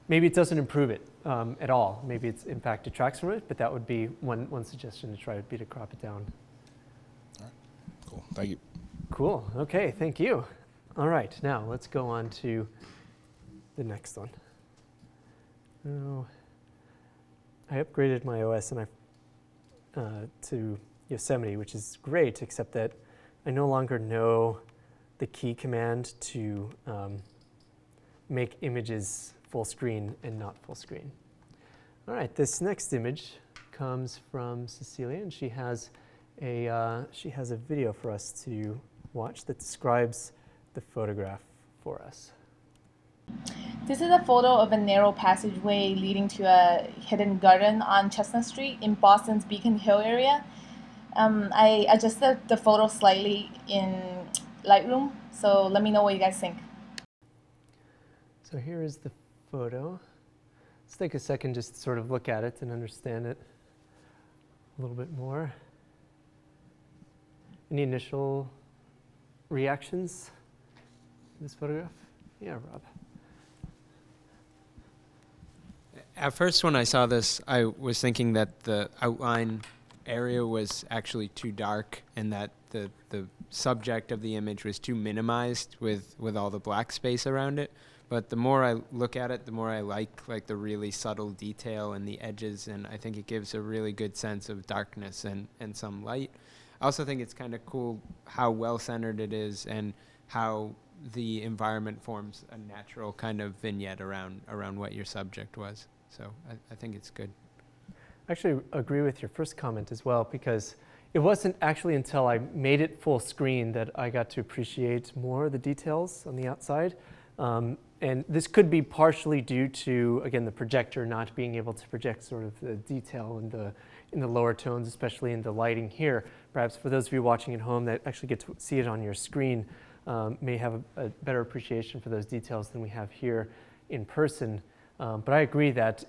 maybe it doesn't improve it at all. Maybe it's in fact detracts from it, but that would be one suggestion to try, would be to crop it down. all right, cool. Thank you. Cool. Okay, thank you. All right, now let's go on to the next one. Oh, I upgraded my OS and to Yosemite, which is great, except that I no longer know the key command to make images full screen and not full screen. All right, this next image comes from Cecilia, and she has a video for us to watch that describes the photograph for us. This is a photo of a narrow passageway leading to a hidden garden on Chestnut Street in Boston's Beacon Hill area. I adjusted the photo slightly in Lightroom, so let me know what you guys think. So here is the photo. Let's take a second just to sort of look at it and understand it a little bit more. Any initial reactions to this photograph? Yeah, Rob. At first, when I saw this, I was thinking that the outline area was actually too dark and that the subject of the image was too minimized with all the black space around it. But the more I look at it, the more I like the really subtle detail and the edges, and I think it gives a really good sense of darkness and some light. I also think it's kind of cool how well-centered it is and how the environment forms a natural kind of vignette around what your subject was. So I think it's good. I actually agree with your first comment as well, because it wasn't actually until I made it full screen that I got to appreciate more the details on the outside. And this could be partially due to, again, the projector not being able to project sort of the detail in the lower tones, especially in the lighting here. Perhaps for those of you watching at home that actually get to see it on your screen, may have a better appreciation for those details than we have here in person. But I agree that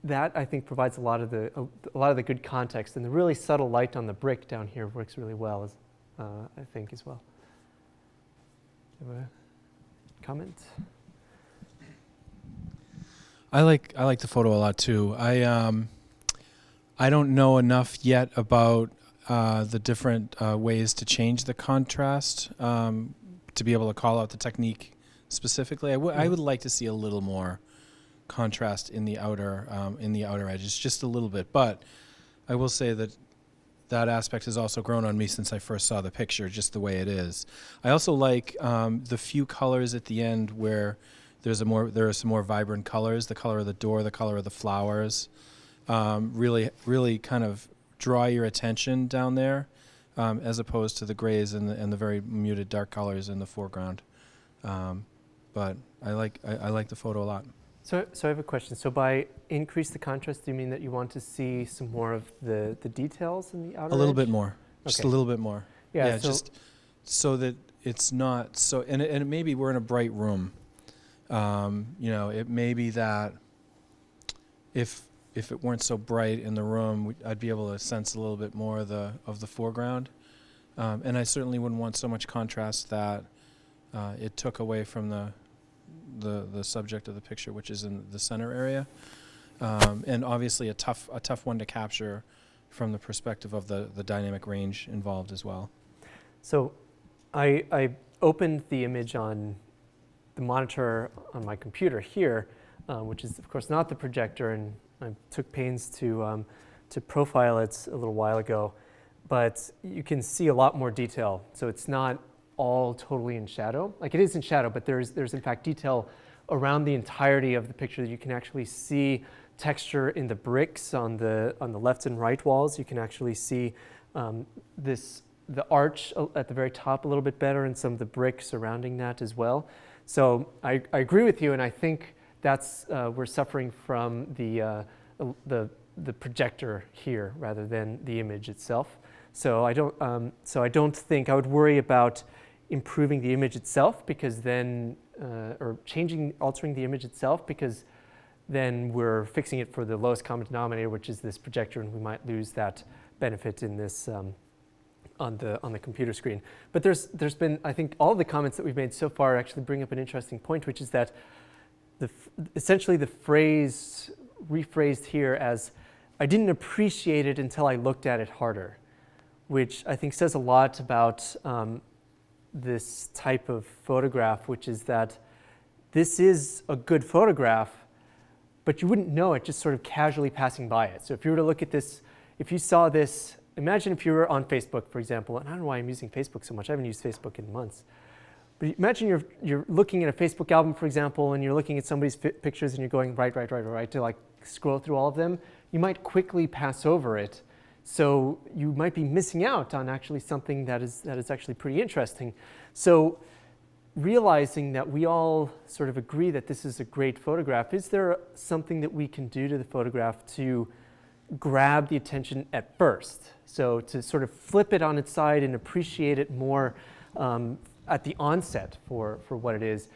that I think provides a lot of the good context, and the really subtle light on the brick down here works really well, I think, as well. Do you have a comment? I like the photo a lot too. I don't know enough yet about the different ways to change the contrast to be able to call out the technique specifically. I would like to see a little more contrast in the outer edges, just a little bit. But I will say that aspect has also grown on me since I first saw the picture, just the way it is. I also like the few colors at the end where there are some more vibrant colors. The color of the door, the color of the flowers, really kind of draw your attention down there, as opposed to the grays and the very muted dark colors in the foreground. But I like the photo a lot. So I have a question. So by increase the contrast, do you mean that you want to see some more of the details in the outer A little edge? bit more, just Okay. a little bit more. Yeah, just so that it's not so. And it maybe we're in a bright room. It may be that if it weren't so bright in the room, I'd be able to sense a little bit more of the foreground. And I certainly wouldn't want so much contrast that it took away from the subject of the picture, which is in the center area, and obviously a tough one to capture from the perspective of the dynamic range involved as well. So I opened the image on the monitor on my computer here, which is of course not the projector, and I took pains to profile it a little while ago, but you can see a lot more detail. So it's not all totally in shadow. Like, it is in shadow, but there's in fact detail around the entirety of the picture. You can actually see texture in the bricks on the left and right walls. You can actually see the arch at the very top a little bit better, and some of the brick surrounding that as well. So I agree with you, and I think that's we're suffering from the projector here rather than the image itself. So I don't think I would worry about improving the image itself, because then, or altering the image itself, because then we're fixing it for the lowest common denominator, which is this projector, and we might lose that benefit in this on the computer screen. But there's been, I think, all the comments that we've made so far actually bring up an interesting point, which is that essentially the phrase rephrased here as, "I didn't appreciate it until I looked at it harder," which I think says a lot about this type of photograph, which is that this is a good photograph, but you wouldn't know it just sort of casually passing by it. So if you were to look at this, if you saw this, imagine if you were on Facebook, for example, and I don't know why I'm using Facebook so much. I haven't used Facebook in months. But imagine you're looking at a Facebook album, for example, and you're looking at somebody's pictures and you're going right to like scroll through all of them. You might quickly pass over it. So you might be missing out on actually something that is actually pretty interesting. So realizing that we all sort of agree that this is a great photograph, is there something that we can do to the photograph to grab the attention at first? So to sort of flip it on its side and appreciate it more at the onset for what it is.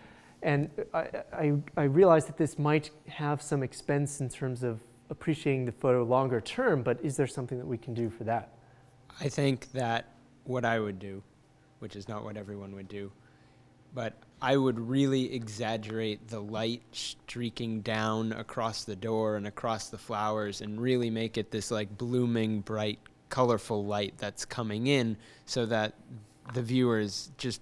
And I realize that this might have some expense in terms of appreciating the photo longer term, but is there something that we can do for that? I think that what I would do, which is not what everyone would do, but I would really exaggerate the light streaking down across the door and across the flowers, and really make it this like blooming, bright, colorful light that's coming in, so that the viewers just,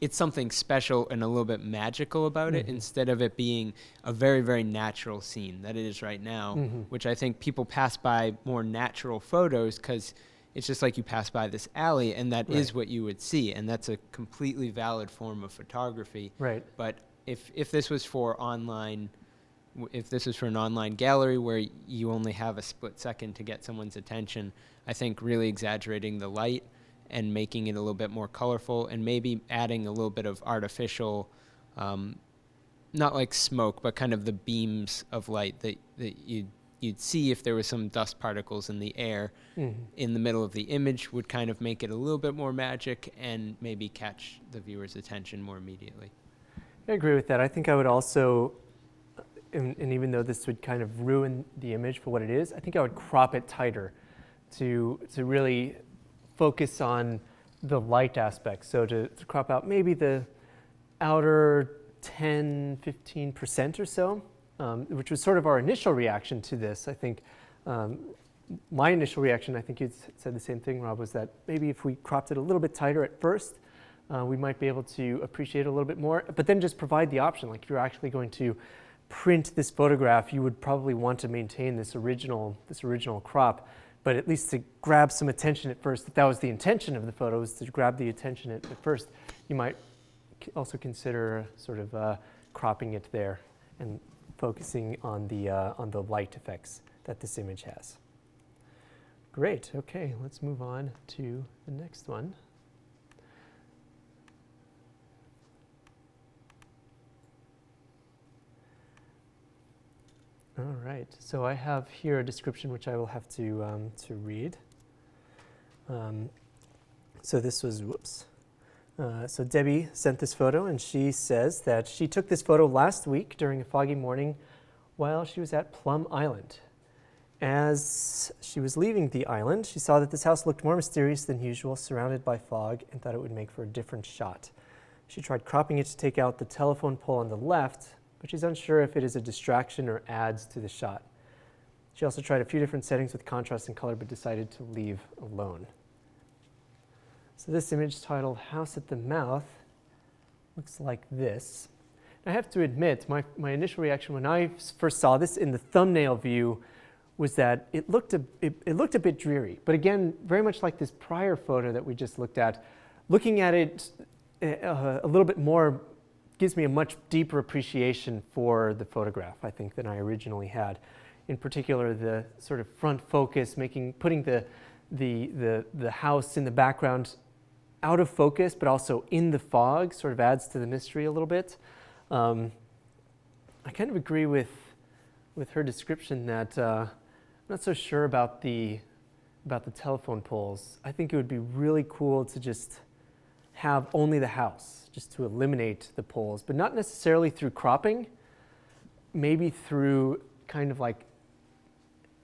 it's something special and a little bit magical about it, instead of it being a very, very natural scene that it is right now, which I think people pass by more natural photos because it's just like you pass by this alley and that is what you would see, and that's a completely valid form of photography. Right. But if this was for online, if this is for an online gallery where you only have a split second to get someone's attention, I think really exaggerating the light and making it a little bit more colorful, and maybe adding a little bit of artificial, not like smoke, but kind of the beams of light that you'd see if there was some dust particles in the air in the middle of the image, would kind of make it a little bit more magic and maybe catch the viewer's attention more immediately. I agree with that. I think I would also, and even though this would kind of ruin the image for what it is, I think I would crop it tighter to really focus on the light aspect. So to crop out maybe the outer 10-15% or so, which was sort of our initial reaction to this. I think my initial reaction, I think you said the same thing, Rob, was that maybe if we cropped it a little bit tighter at first, we might be able to appreciate it a little bit more. But then just provide the option. Like if you're actually going to print this photograph, you would probably want to maintain this original crop, but at least to grab some attention at first, if that was the intention of the photo, is to grab the attention at first, you might also consider sort of cropping it there and focusing on the light effects that this image has. Great, okay, let's move on to the next one. All right, so I have here a description which I will have to read. So this was, so Debbie sent this photo, and she says that she took this photo last week during a foggy morning while she was at Plum Island. As she was leaving the island, she saw that this house looked more mysterious than usual, surrounded by fog, and thought it would make for a different shot. She tried cropping it to take out the telephone pole on the left, but she's unsure if it is a distraction or adds to the shot. She also tried a few different settings with contrast and color, but decided to leave alone. So this image titled House at the Mouth looks like this. I have to admit, my initial reaction when I first saw this in the thumbnail view was that it looked a bit dreary. But again, very much like this prior photo that we just looked at, looking at it a little bit more gives me a much deeper appreciation for the photograph, I think, than I originally had. In particular, the sort of front focus, putting the house in the background out of focus, but also in the fog, sort of adds to the mystery a little bit. I kind of agree with her description that I'm not so sure about the telephone poles. I think it would be really cool to just have only the house, just to eliminate the poles, but not necessarily through cropping, maybe through kind of like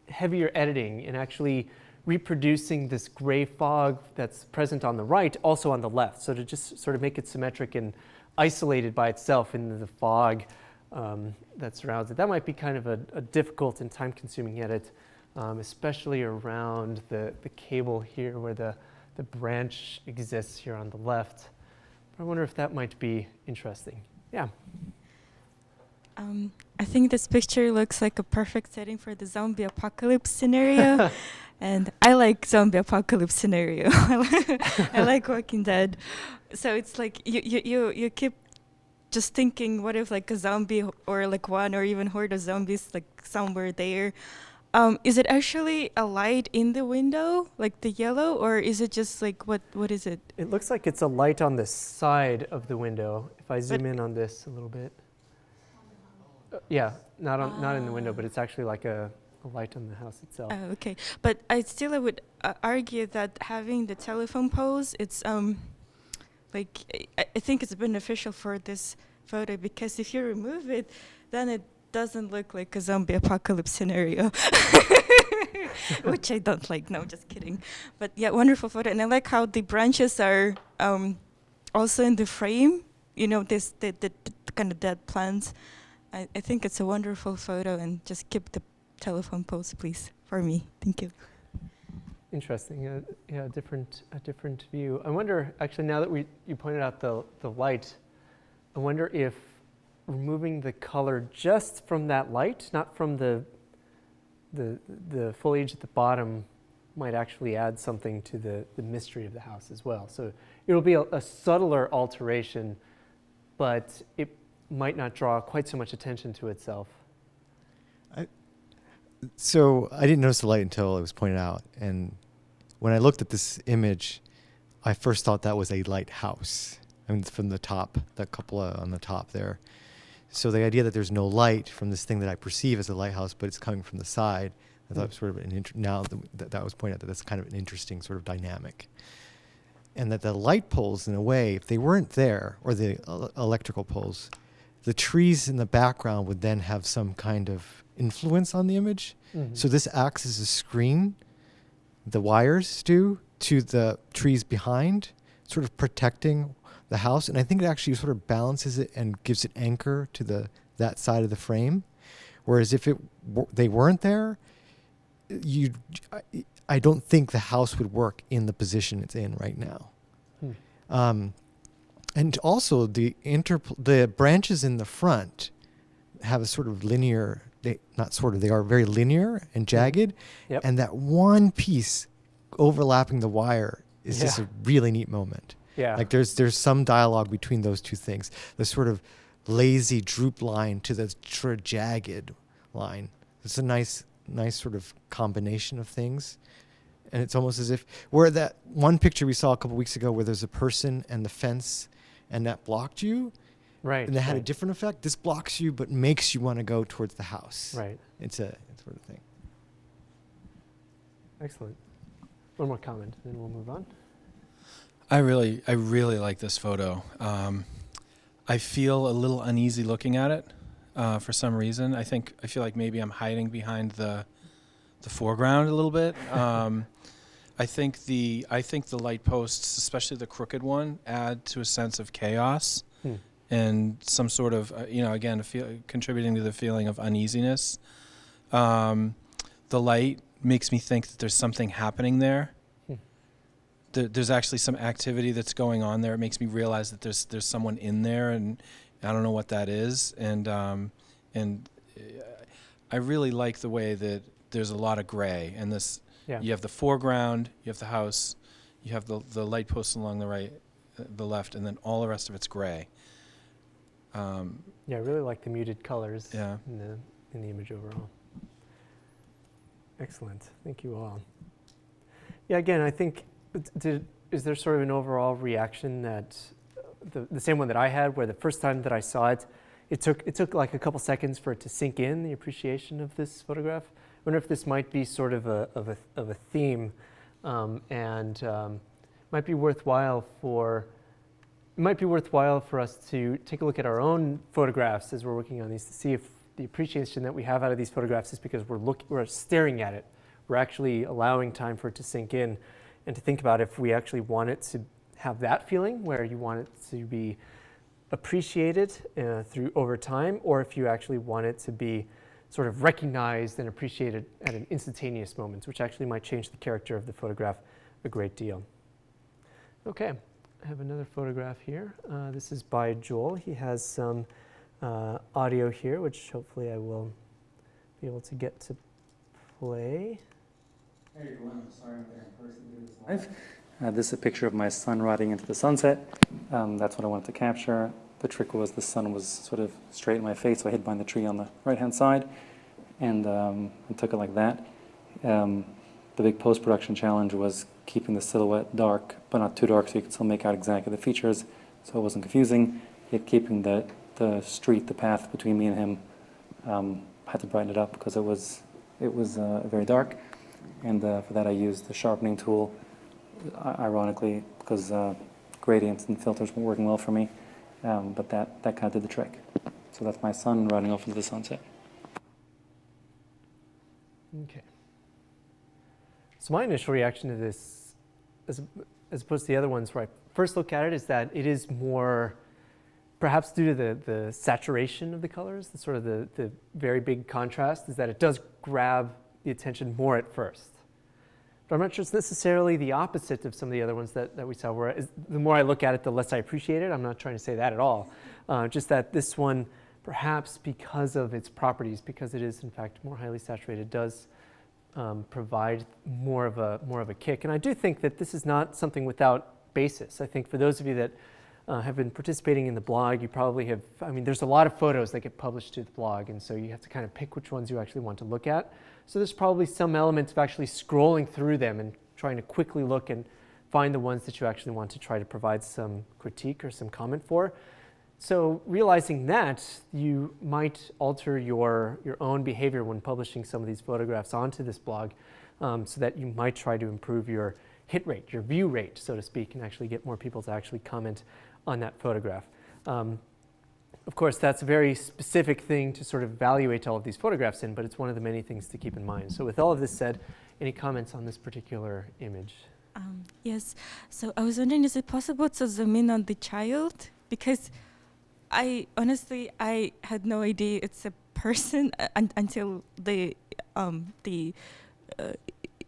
heavier editing and actually reproducing this gray fog that's present on the right, also on the left. So to just sort of make it symmetric and isolated by itself in the fog that surrounds it. That might be kind of a difficult and time-consuming edit, especially around the cable here where the branch exists here on the left. I wonder if that might be interesting. Yeah. I think this picture looks like a perfect setting for the zombie apocalypse scenario. And I like zombie apocalypse scenario. I like Walking Dead. So it's like you keep just thinking, what if like a zombie or like one or even horde of zombies like somewhere there? Is it actually a light in the window, like the yellow, or is it just like, what is it? It looks like it's a light on the side of the window. If I zoom in on this a little bit. Yeah, not in the window, but it's actually like a light on the house itself. Oh, okay. But I would argue that having the telephone poles, it's like, I think it's beneficial for this photo, because if you remove it, then it doesn't look like a zombie apocalypse scenario, which I don't like. No, just kidding. But yeah, wonderful photo. And I like how the branches are also in the frame, you know, the kind of dead plants. I think it's a wonderful photo, and just keep the telephone poles, please, for me. Thank you. Interesting. Yeah, a different view. I wonder, actually, now that you pointed out the light, I wonder if removing the color just from that light, not from the foliage at the bottom, might actually add something to the mystery of the house as well. So it'll be a subtler alteration, but it might not draw quite so much attention to itself. So I didn't notice the light until it was pointed out. And when I looked at this image, I first thought that was a lighthouse. I mean, from the top, that cupola on the top there. So the idea that there's no light from this thing that I perceive as a lighthouse, but it's coming from the side, I thought it was sort of now that was pointed out, that's kind of an interesting sort of dynamic. And that the light poles, in a way, if they weren't there, or the electrical poles, the trees in the background would then have some kind of influence on the image. Mm-hmm. So this acts as a screen, the wires do, to the trees behind, sort of protecting the house. And I think it actually sort of balances it and gives it anchor to that side of the frame. Whereas if they weren't there, I don't think the house would work in the position it's in right now. And also the branches in the front have a sort of linear, they are very linear and jagged. Yep. And that one piece overlapping the wire is just Yeah. a really neat moment. Yeah. Like there's some dialogue between those two things. The sort of lazy droop line to the sort of jagged line. It's a nice sort of combination of things. And it's almost as if, where that one picture we saw a couple weeks ago where there's a person and the fence and that blocked you, Right. and that had a right. different effect. This blocks you but makes you want to go towards the house. Right. It's a sort of thing. Excellent. One more comment, then we'll move on. I really like this photo. I feel a little uneasy looking at it for some reason. I feel like maybe I'm hiding behind the foreground a little bit. I think the light posts, especially the crooked one, add to a sense of chaos and some sort of again contributing to the feeling of uneasiness. The light makes me think that there's something happening there. There's actually some activity that's going on there. It makes me realize that there's someone in there, and I don't know what that is. And I really like the way that there's a lot of gray. And this, you have the foreground, you have the house, you have the light posts along the right, the left, and then all the rest of it's gray. Yeah, I really like the muted colors Yeah. in the image overall. Excellent. Thank you all. Yeah, again, I think, is there sort of an overall reaction that the same one that I had, where the first time that I saw it, it took like a couple seconds for it to sink in, the appreciation of this photograph. I wonder if this might be sort of a theme, and might be worthwhile for us to take a look at our own photographs as we're working on these, to see if the appreciation that we have out of these photographs is because we're staring at it. We're actually allowing time for it to sink in, and to think about if we actually want it to have that feeling where you want it to be appreciated through over time, or if you actually want it to be sort of recognized and appreciated at an instantaneous moment, which actually might change the character of the photograph a great deal. Okay, I have another photograph here. This is by Joel. He has some audio here, which hopefully I will be able to get to play. Hey everyone, sorry I'm there in person to do this live. This is a picture of my son riding into the sunset. That's what I wanted to capture. The trick was the sun was sort of straight in my face, so I hid behind the tree on the right-hand side, and I took it like that. The big post-production challenge was keeping the silhouette dark, but not too dark, so you could still make out exactly the features, so it wasn't confusing, yet keeping the street, the path between me and him, had to brighten it up because it was very dark. And for that I used the sharpening tool, ironically, because gradients and filters weren't working well for me. But that kind of did the trick. So that's my son riding off into the sunset. Okay. So my initial reaction to this, as opposed to the other ones where I first look at it, is that it is more, perhaps due to the saturation of the colors, the sort of the very big contrast, is that it does grab the attention more at first. But I'm not sure it's necessarily the opposite of some of the other ones that we saw, where the more I look at it, the less I appreciate it. I'm not trying to say that at all. Just that this one, perhaps because of its properties, because it is in fact more highly saturated, does provide more of a kick. And I do think that this is not something without basis. I think for those of you that have been participating in the blog, you probably have, there's a lot of photos that get published to the blog, and so you have to kind of pick which ones you actually want to look at. So there's probably some element of actually scrolling through them and trying to quickly look and find the ones that you actually want to try to provide some critique or some comment for. So realizing that, you might alter your own behavior when publishing some of these photographs onto this blog, so that you might try to improve your hit rate, your view rate, so to speak, and actually get more people to actually comment on that photograph. Of course, that's a very specific thing to sort of evaluate all of these photographs in, but it's one of the many things to keep in mind. So with all of this said, any comments on this particular image? Yes. So I was wondering, is it possible to zoom in on the child? Because I honestly had no idea it's a person until it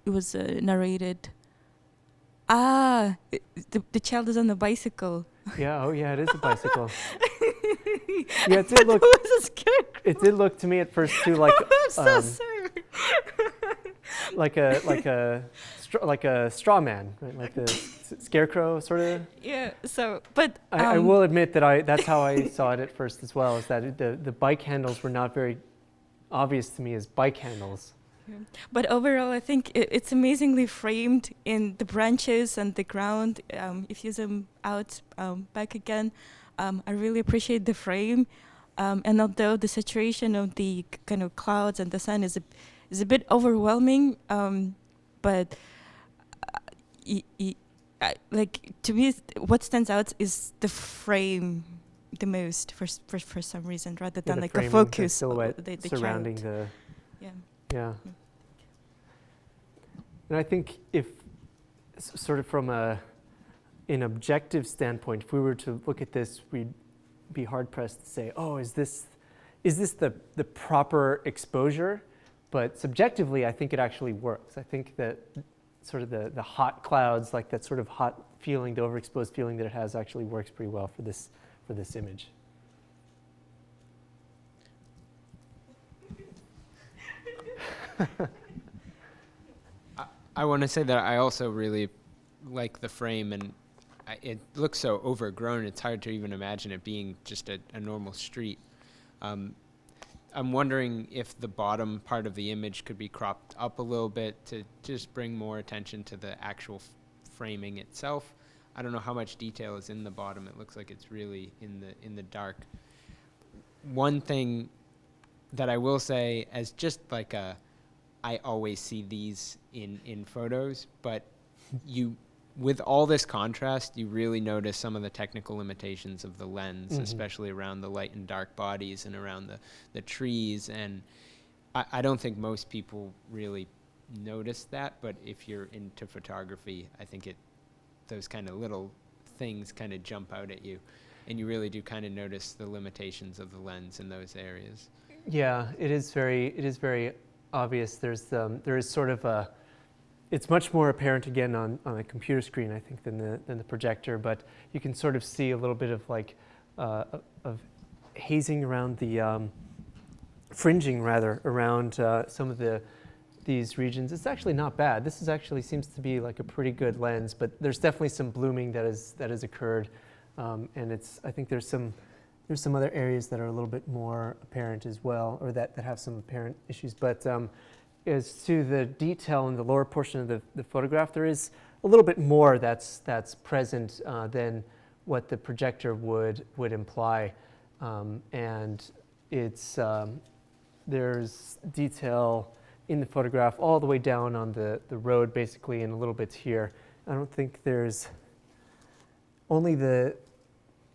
was narrated. The child is on a bicycle. Yeah. Oh, yeah. It is a bicycle. Yeah, it did look. It was a scarecrow. It did look to me at first too like I'm so sorry. like a straw man, right? Like a scarecrow sort of. Yeah. So, but I will admit that that's how I saw it at first as well. Is that the bike handles were not very obvious to me as bike handles. But overall, I think it's amazingly framed in the branches and the ground. If you zoom out back again, I really appreciate the frame. And although the saturation of the kind of clouds and the sun is a bit overwhelming, but like to me, what stands out is the frame the most for some reason, rather than like a focus, the silhouette the surrounding child. the. Yeah. Yeah. And I think if sort of from an objective standpoint, if we were to look at this, we'd be hard pressed to say, oh, is this the proper exposure? But subjectively, I think it actually works. I think that sort of the hot clouds, like that sort of hot feeling, the overexposed feeling that it has, actually works pretty well for this image. I want to say that I also really like the frame, and it looks so overgrown, it's hard to even imagine it being just a normal street. I'm wondering if the bottom part of the image could be cropped up a little bit to just bring more attention to the actual framing itself. I don't know how much detail is in the bottom. It looks like it's really in the dark. One thing that I will say, as just like I always see these in photos, but with all this contrast, you really notice some of the technical limitations of the lens, especially around the light and dark bodies and around the trees. And I don't think most people really notice that, but if you're into photography, I think those kind of little things kind of jump out at you, and you really do kind of notice the limitations of the lens in those areas. Yeah, it is very obvious. There is sort of it's much more apparent again on a computer screen, I think, than the projector. But you can sort of see a little bit of like of hazing around the fringing rather around some of these regions. It's actually not bad. This is actually seems to be like a pretty good lens, but there's definitely some blooming that has occurred, and I think there's some other areas that are a little bit more apparent as well, or that have some apparent issues. But as to the detail in the lower portion of the photograph, there is a little bit more that's present than what the projector would imply, and it's there's detail in the photograph all the way down on the road, basically, and a little bit here. I don't think there's only the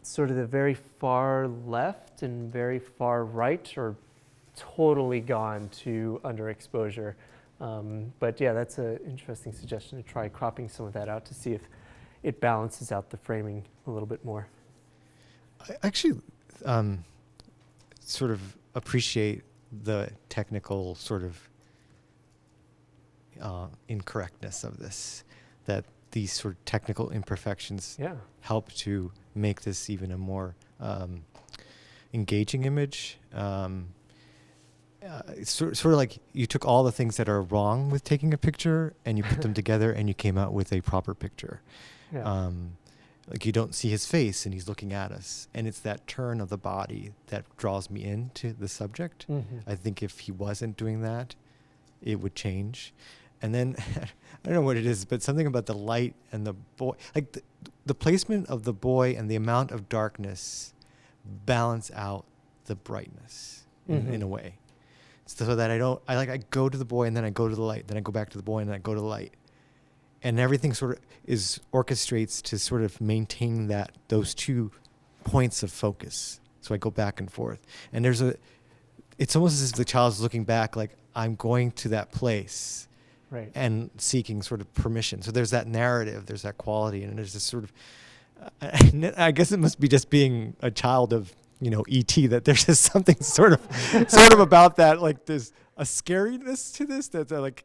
sort of the very far left and very far right are totally gone to underexposure. But yeah, that's an interesting suggestion to try cropping some of that out to see if it balances out the framing a little bit more. I actually sort of appreciate the technical sort of incorrectness of this, that these sort of technical imperfections help to make this even a more engaging image. It's sort of like you took all the things that are wrong with taking a picture and you put them together and you came out with a proper picture. Yeah. Like you don't see his face and he's looking at us, and it's that turn of the body that draws me into the subject. I think if he wasn't doing that, it would change. And then I don't know what it is, but something about the light and the boy, like the placement of the boy and the amount of darkness balance out the brightness in a way. So that I go to the boy and then I go to the light, then I go back to the boy and then I go to the light. And everything sort of orchestrates to sort of maintain those 2 points of focus. So I go back and forth. And it's almost as if the child's looking back, like I'm going to that place. Right. And seeking sort of permission. So there's that narrative, there's that quality, and there's this sort of, I guess it must be just being a child of, E.T., that there's just something sort of about that, like there's a scariness to this that's like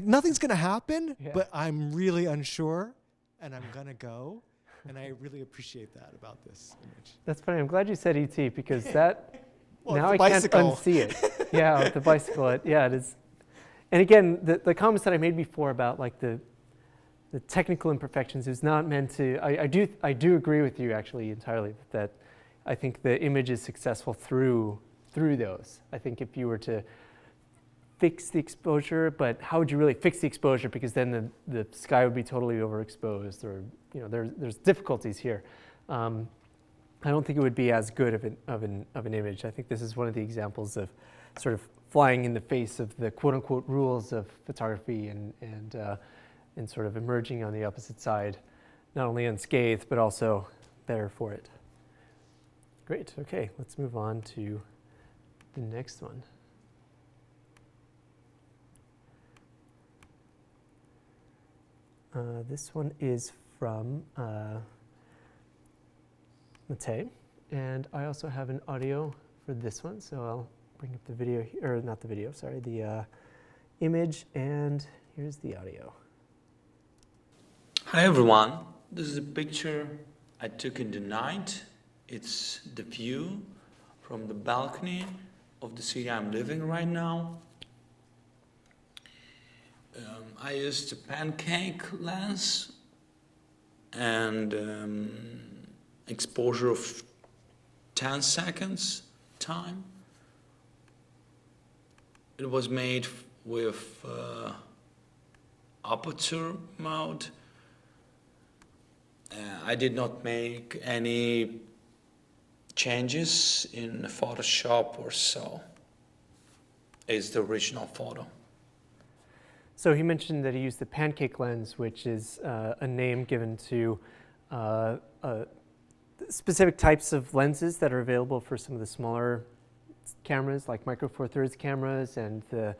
nothing's going to happen, but I'm really unsure, and I'm going to go. And I really appreciate that about this image. That's funny. I'm glad you said ET because that Well, now it's I the can't bicycle. unsee it. Yeah, with the bicycle. It is. And again, the comments that I made before about like the technical imperfections is not meant to. I do agree with you actually entirely that I think the image is successful through those. I think if you were to fix the exposure, but how would you really fix the exposure? Because then the sky would be totally overexposed, or there's difficulties here. I don't think it would be as good of an image. I think this is one of the examples of sort of flying in the face of the quote unquote rules of photography and sort of emerging on the opposite side, not only unscathed but also better for it. Great. Okay, let's move on to the next one. This one is from Matei, and I also have an audio for this one, so I'll bring up the video, or not the video, sorry, the image, and here's the audio. Hi everyone, this is a picture I took in the night. It's the view from the balcony of the city I'm living right now. I used a pancake lens and exposure of 10 seconds time. It was made with aperture mode. I did not make any changes in Photoshop or so. It's the original photo. So he mentioned that he used the pancake lens, which is a name given to specific types of lenses that are available for some of the smaller cameras, like micro four thirds cameras and the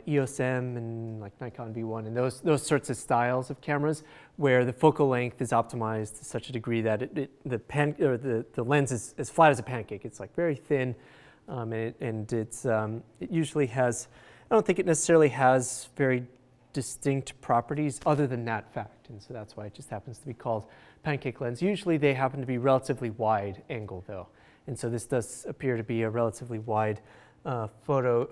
EOS M and like Nikon V1 and those sorts of styles of cameras, where the focal length is optimized to such a degree that the lens is as flat as a pancake. It's like very thin, and it usually has. I don't think it necessarily has very distinct properties other than that fact, and so that's why it just happens to be called pancake lens. Usually they happen to be relatively wide angle though, and so this does appear to be a relatively wide photo.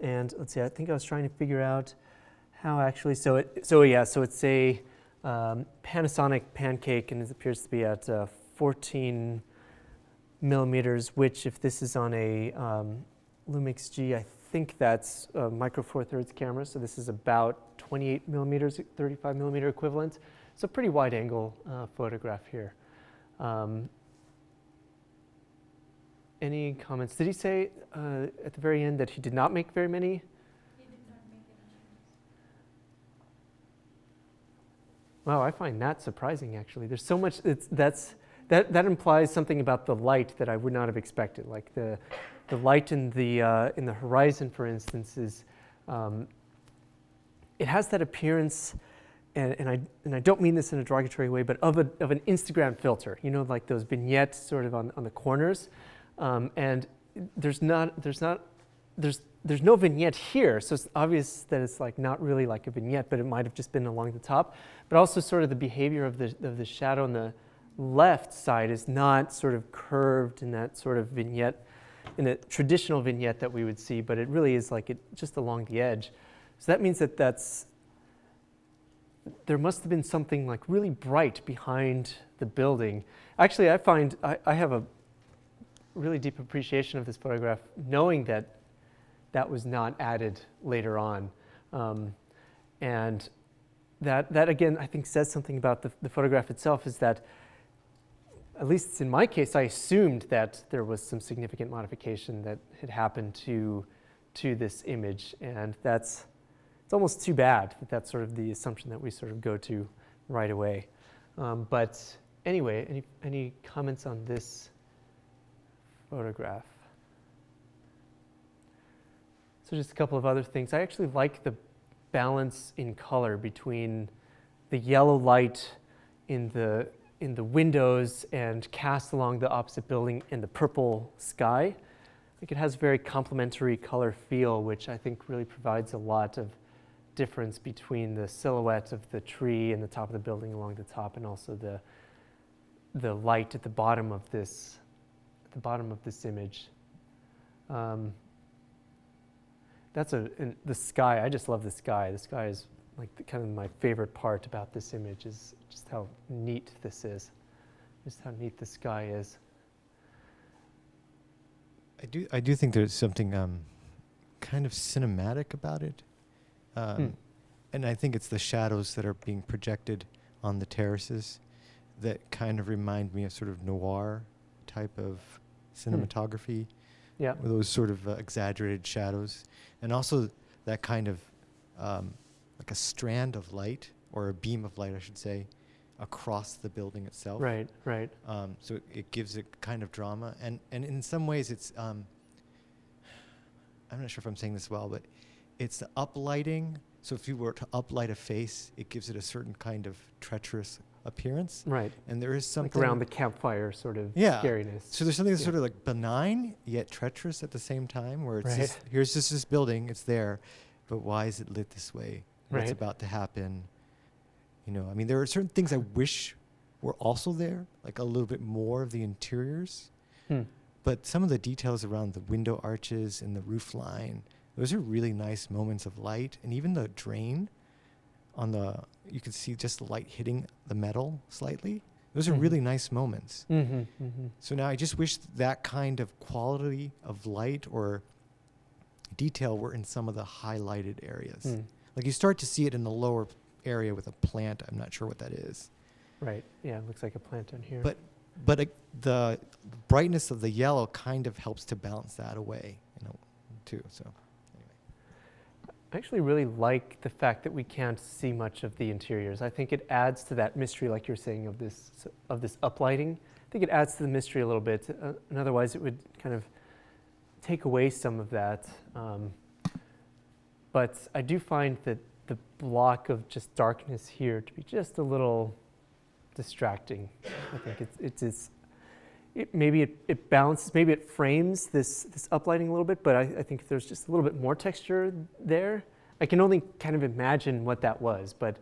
And let's see, I think I was trying to figure out how actually. So it's a Panasonic pancake, and it appears to be at 14 millimeters. Which, if this is on a Lumix G, I think that's a micro four thirds camera. So this is about 28 millimeters, 35 millimeter equivalent. So pretty wide angle photograph here. Any comments? Did he say at the very end that he did not make very many? He did not make any changes. Wow, I find that surprising actually. There's so much, that implies something about the light that I would not have expected. Like the light in the horizon, for instance, is, it has that appearance, and I don't mean this in a derogatory way, but of an Instagram filter, like those vignettes sort of on the corners. And there's no vignette here, so it's obvious that it's like not really like a vignette, but it might have just been along the top. But also sort of the behavior of the shadow on the left side is not sort of curved in that sort of vignette, in a traditional vignette that we would see, but it really is like it just along the edge. So that means that there must have been something like really bright behind the building. Actually, I find I have a really deep appreciation of this photograph, knowing that was not added later on. And that again, I think says something about the photograph itself, is that, at least in my case, I assumed that there was some significant modification that had happened to this image. And it's almost too bad that that's sort of the assumption that we sort of go to right away. But anyway, any comments on this photograph? So just a couple of other things. I actually like the balance in color between the yellow light in the windows and cast along the opposite building and the purple sky. Like it has a very complementary color feel, which I think really provides a lot of difference between the silhouette of the tree and the top of the building along the top, and also the light at the bottom of this image. And the sky. I just love the sky. The sky is like kind of my favorite part about this image, is just how neat this is. Just how neat the sky is. I do think there's something kind of cinematic about it. And I think it's the shadows that are being projected on the terraces that kind of remind me of sort of noir type of cinematography. Yeah. With those sort of exaggerated shadows. And also that kind of like a strand of light, or a beam of light, I should say, across the building itself. Right, right. So it gives it kind of drama. And in some ways it's, I'm not sure if I'm saying this well, but it's the uplighting. So if you were to uplight a face, it gives it a certain kind of treacherous appearance. Right. And there is something like around the campfire sort of yeah. scariness. So there's something that's sort of like benign yet treacherous at the same time, where it's just, here's just this building, it's there, but why is it lit this way? What's about to happen? You know, I mean, there are certain things I wish were also there, like a little bit more of the interiors. But some of the details around the window arches and the roof line, those are really nice moments of light. And even the drain on you can see just the light hitting the metal slightly. Those are really nice moments. So now I just wish that kind of quality of light or detail were in some of the highlighted areas. Like you start to see it in the lower area with a plant. I'm not sure what that is. Right. Yeah, it looks like a plant on here. But the brightness of the yellow kind of helps to balance that away, too. So anyway, I actually really like the fact that we can't see much of the interiors. I think it adds to that mystery, like you're saying, of this uplighting. I think it adds to the mystery a little bit. And otherwise, it would kind of take away some of that. But I do find that the block of just darkness here to be just a little distracting. I think maybe it balances, maybe it frames this uplighting a little bit, but I think there's just a little bit more texture there. I can only kind of imagine what that was, but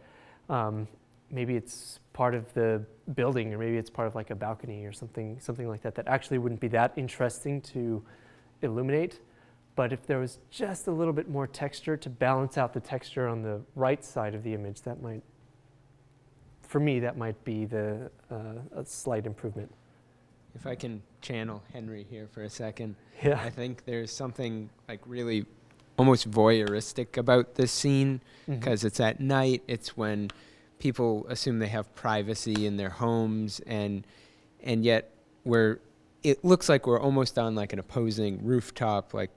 maybe it's part of the building, or maybe it's part of like a balcony or something like that actually wouldn't be that interesting to illuminate. But if there was just a little bit more texture to balance out the texture on the right side of the image, that might be a slight improvement. If I can channel Henry here for a second, yeah. I think there's something like really almost voyeuristic about this scene, because it's at night. It's when people assume they have privacy in their homes, and yet it looks like we're almost on like an opposing rooftop, like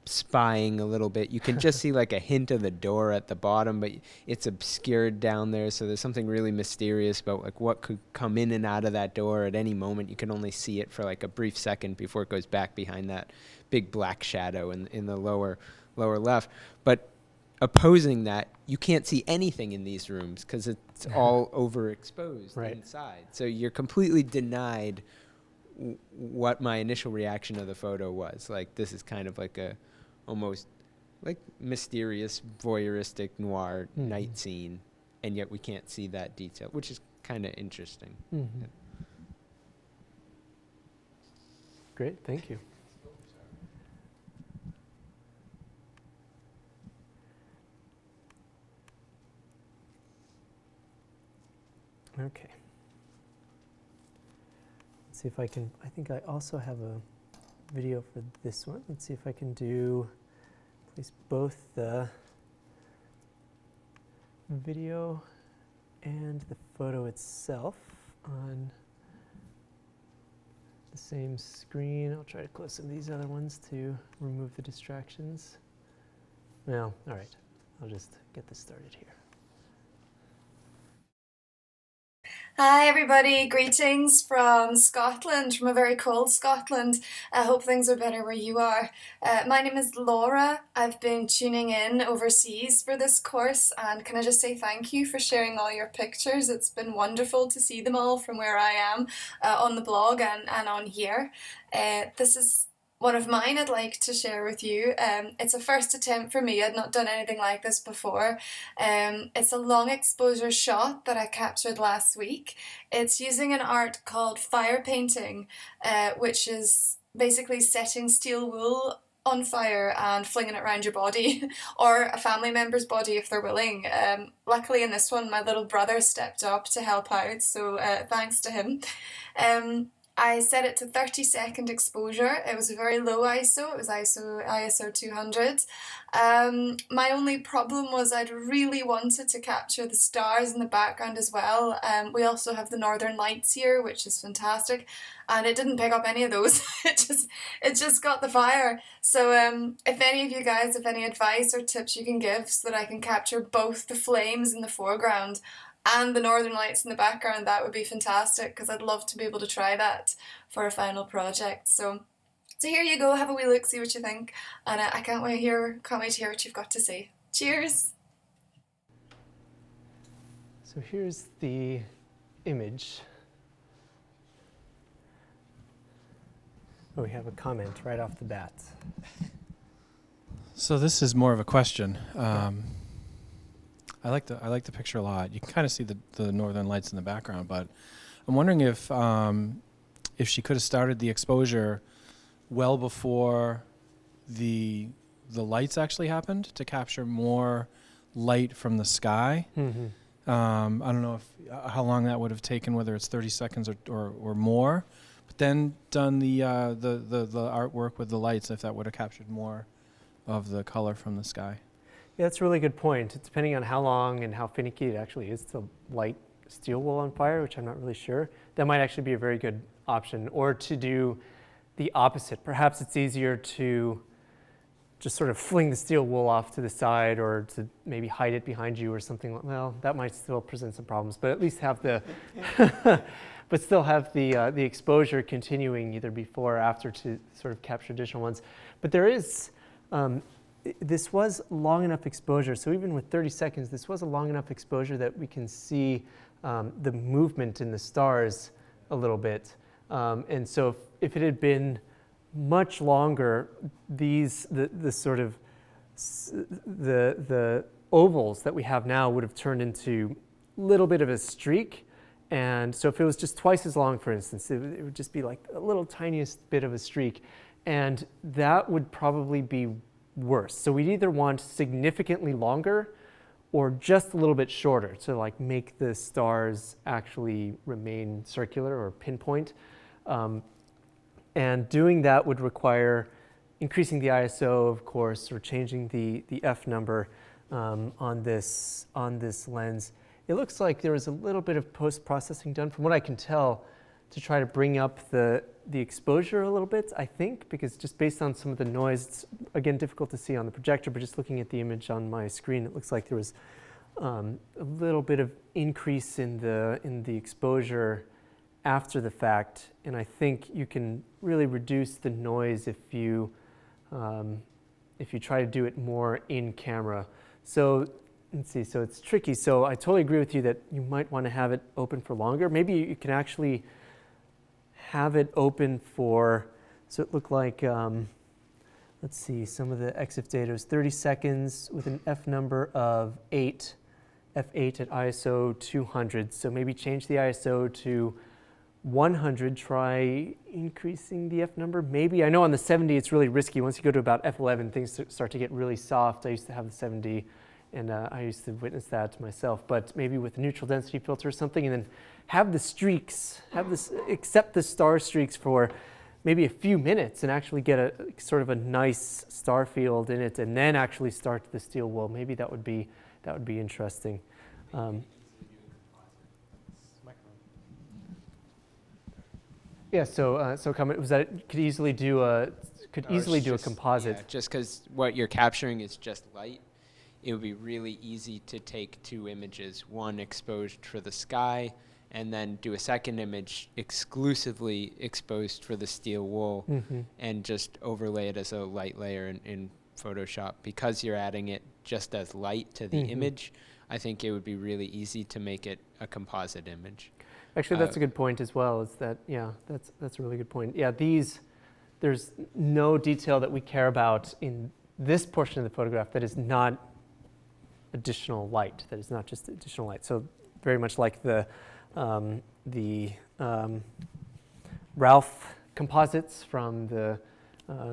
spying a little bit. You can just see like a hint of the door at the bottom, but it's obscured down there. So there's something really mysterious about like what could come in and out of that door at any moment. You can only see it for like a brief second before it goes back behind that big black shadow in the lower left. But opposing that, you can't see anything in these rooms because it's all overexposed inside. So you're completely denied what my initial reaction to the photo was. Like, this is kind of like a almost like mysterious, voyeuristic noir night scene, and yet we can't see that detail, which is kind of interesting. Yeah. Great, thank you. Okay. Let's see if I can, I think I also have a video for this one. Let's see if I can place both the video and the photo itself on the same screen. I'll try to close some of these other ones to remove the distractions. Well, all right, I'll just get this started here. Hi everybody, greetings from Scotland, from a very cold Scotland. I hope things are better where you are. My name is Laura. I've been tuning in overseas for this course, and can I just say thank you for sharing all your pictures. It's been wonderful to see them all from where I am on the blog and on here. This is one of mine I'd like to share with you. It's a first attempt for me. I'd not done anything like this before. It's a long exposure shot that I captured last week. It's using an art called fire painting, which is basically setting steel wool on fire and flinging it around your body or a family member's body if they're willing. Luckily in this one my little brother stepped up to help out, so thanks to him. I set it to 30-second exposure. It was a very low ISO. It was ISO 200. My only problem was I'd really wanted to capture the stars in the background as well. We also have the Northern Lights here, which is fantastic, and it didn't pick up any of those. it just got the fire. So if any of you guys have any advice or tips you can give so that I can capture both the flames in the foreground and the Northern Lights in the background, that would be fantastic, because I'd love to be able to try that for a final project. So here you go, have a wee look, see what you think, and I can't wait to hear what you've got to say. Cheers! So here's the image. Oh, we have a comment right off the bat. So this is more of a question. I like the picture a lot. You can kind of see the Northern Lights in the background, but I'm wondering if she could have started the exposure well before the lights actually happened to capture more light from the sky. Mm-hmm. I don't know how long that would have taken, whether it's 30 seconds or more, but then done the artwork with the lights, if that would have captured more of the color from the sky. Yeah, that's a really good point. Depending on how long and how finicky it actually is to light steel wool on fire, which I'm not really sure, that might actually be a very good option. Or to do the opposite. Perhaps it's easier to just sort of fling the steel wool off to the side, or to maybe hide it behind you or something. Well, that might still present some problems, but at least have the, but still have the exposure continuing either before or after to sort of capture additional ones. But there is, this was long enough exposure, so even with 30 seconds, this was a long enough exposure that we can see the movement in the stars a little bit. And so if it had been much longer, the ovals that we have now would have turned into a little bit of a streak. And so if it was just twice as long, for instance, it would just be like a little tiniest bit of a streak. And that would probably be worse. So we'd either want significantly longer or just a little bit shorter to like make the stars actually remain circular or pinpoint. And doing that would require increasing the ISO, of course, or changing the f number on this lens. It looks like there was a little bit of post-processing done, from what I can tell, to try to bring up the exposure a little bit, I think, because just based on some of the noise, it's again difficult to see on the projector, but just looking at the image on my screen, it looks like there was a little bit of increase in the exposure after the fact, and I think you can really reduce the noise if you try to do it more in camera. So let's see, so it's tricky. So I totally agree with you that you might want to have it open for longer. Maybe you can actually have it open for, so it looked like, let's see, some of the EXIF data is 30 seconds with an F number of 8, F8 at ISO 200. So maybe change the ISO to 100, try increasing the F number. Maybe, I know on the 70 it's really risky. Once you go to about F11, things start to get really soft. I used to have the 70, and I used to witness that myself. But maybe with a neutral density filter or something, and then have the streaks, accept the star streaks for maybe a few minutes and actually get a sort of a nice star field in it, and then actually start the steel wool. Maybe that would be interesting. Yeah. So comment was that it could easily do a composite. Yeah, just because what you're capturing is just light, it would be really easy to take two images, one exposed for the sky, and then do a second image exclusively exposed for the steel wool, and just overlay it as a light layer in Photoshop. Because you're adding it just as light to the image, I think it would be really easy to make it a composite image. Actually, that's a good point as well. Is that, yeah, that's a really good point. Yeah, these there's no detail that we care about in this portion of the photograph that is not additional light, that is not just additional light. So very much like the Ralph composites from the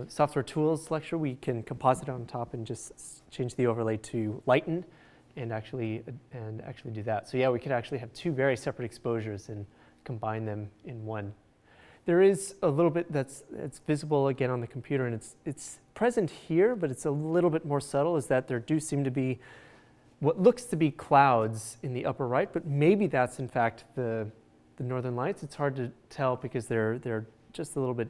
software tools lecture, we can composite on top and just change the overlay to lighten and actually do that. So yeah, we could actually have two very separate exposures and combine them in one. There is a little bit it's visible again on the computer, and it's present here, but it's a little bit more subtle, is that there do seem to be what looks to be clouds in the upper right, but maybe that's in fact the northern lights. It's hard to tell because they're just a little bit,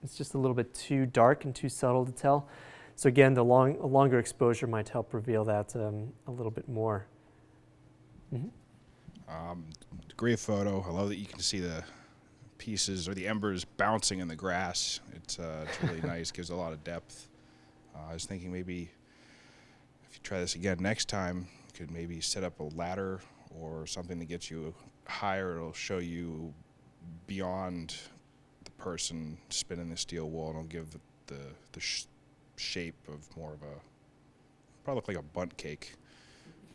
it's just a little bit too dark and too subtle to tell. So again, a longer exposure might help reveal that a little bit more. Mm-hmm. Great photo. I love that you can see the pieces or the embers bouncing in the grass. It's really nice, gives a lot of depth. I was thinking maybe if you try this again next time, you could maybe set up a ladder or something that gets you higher. It'll show you beyond the person spinning the steel wool, and it'll give the shape of more of a, probably look like a bundt cake,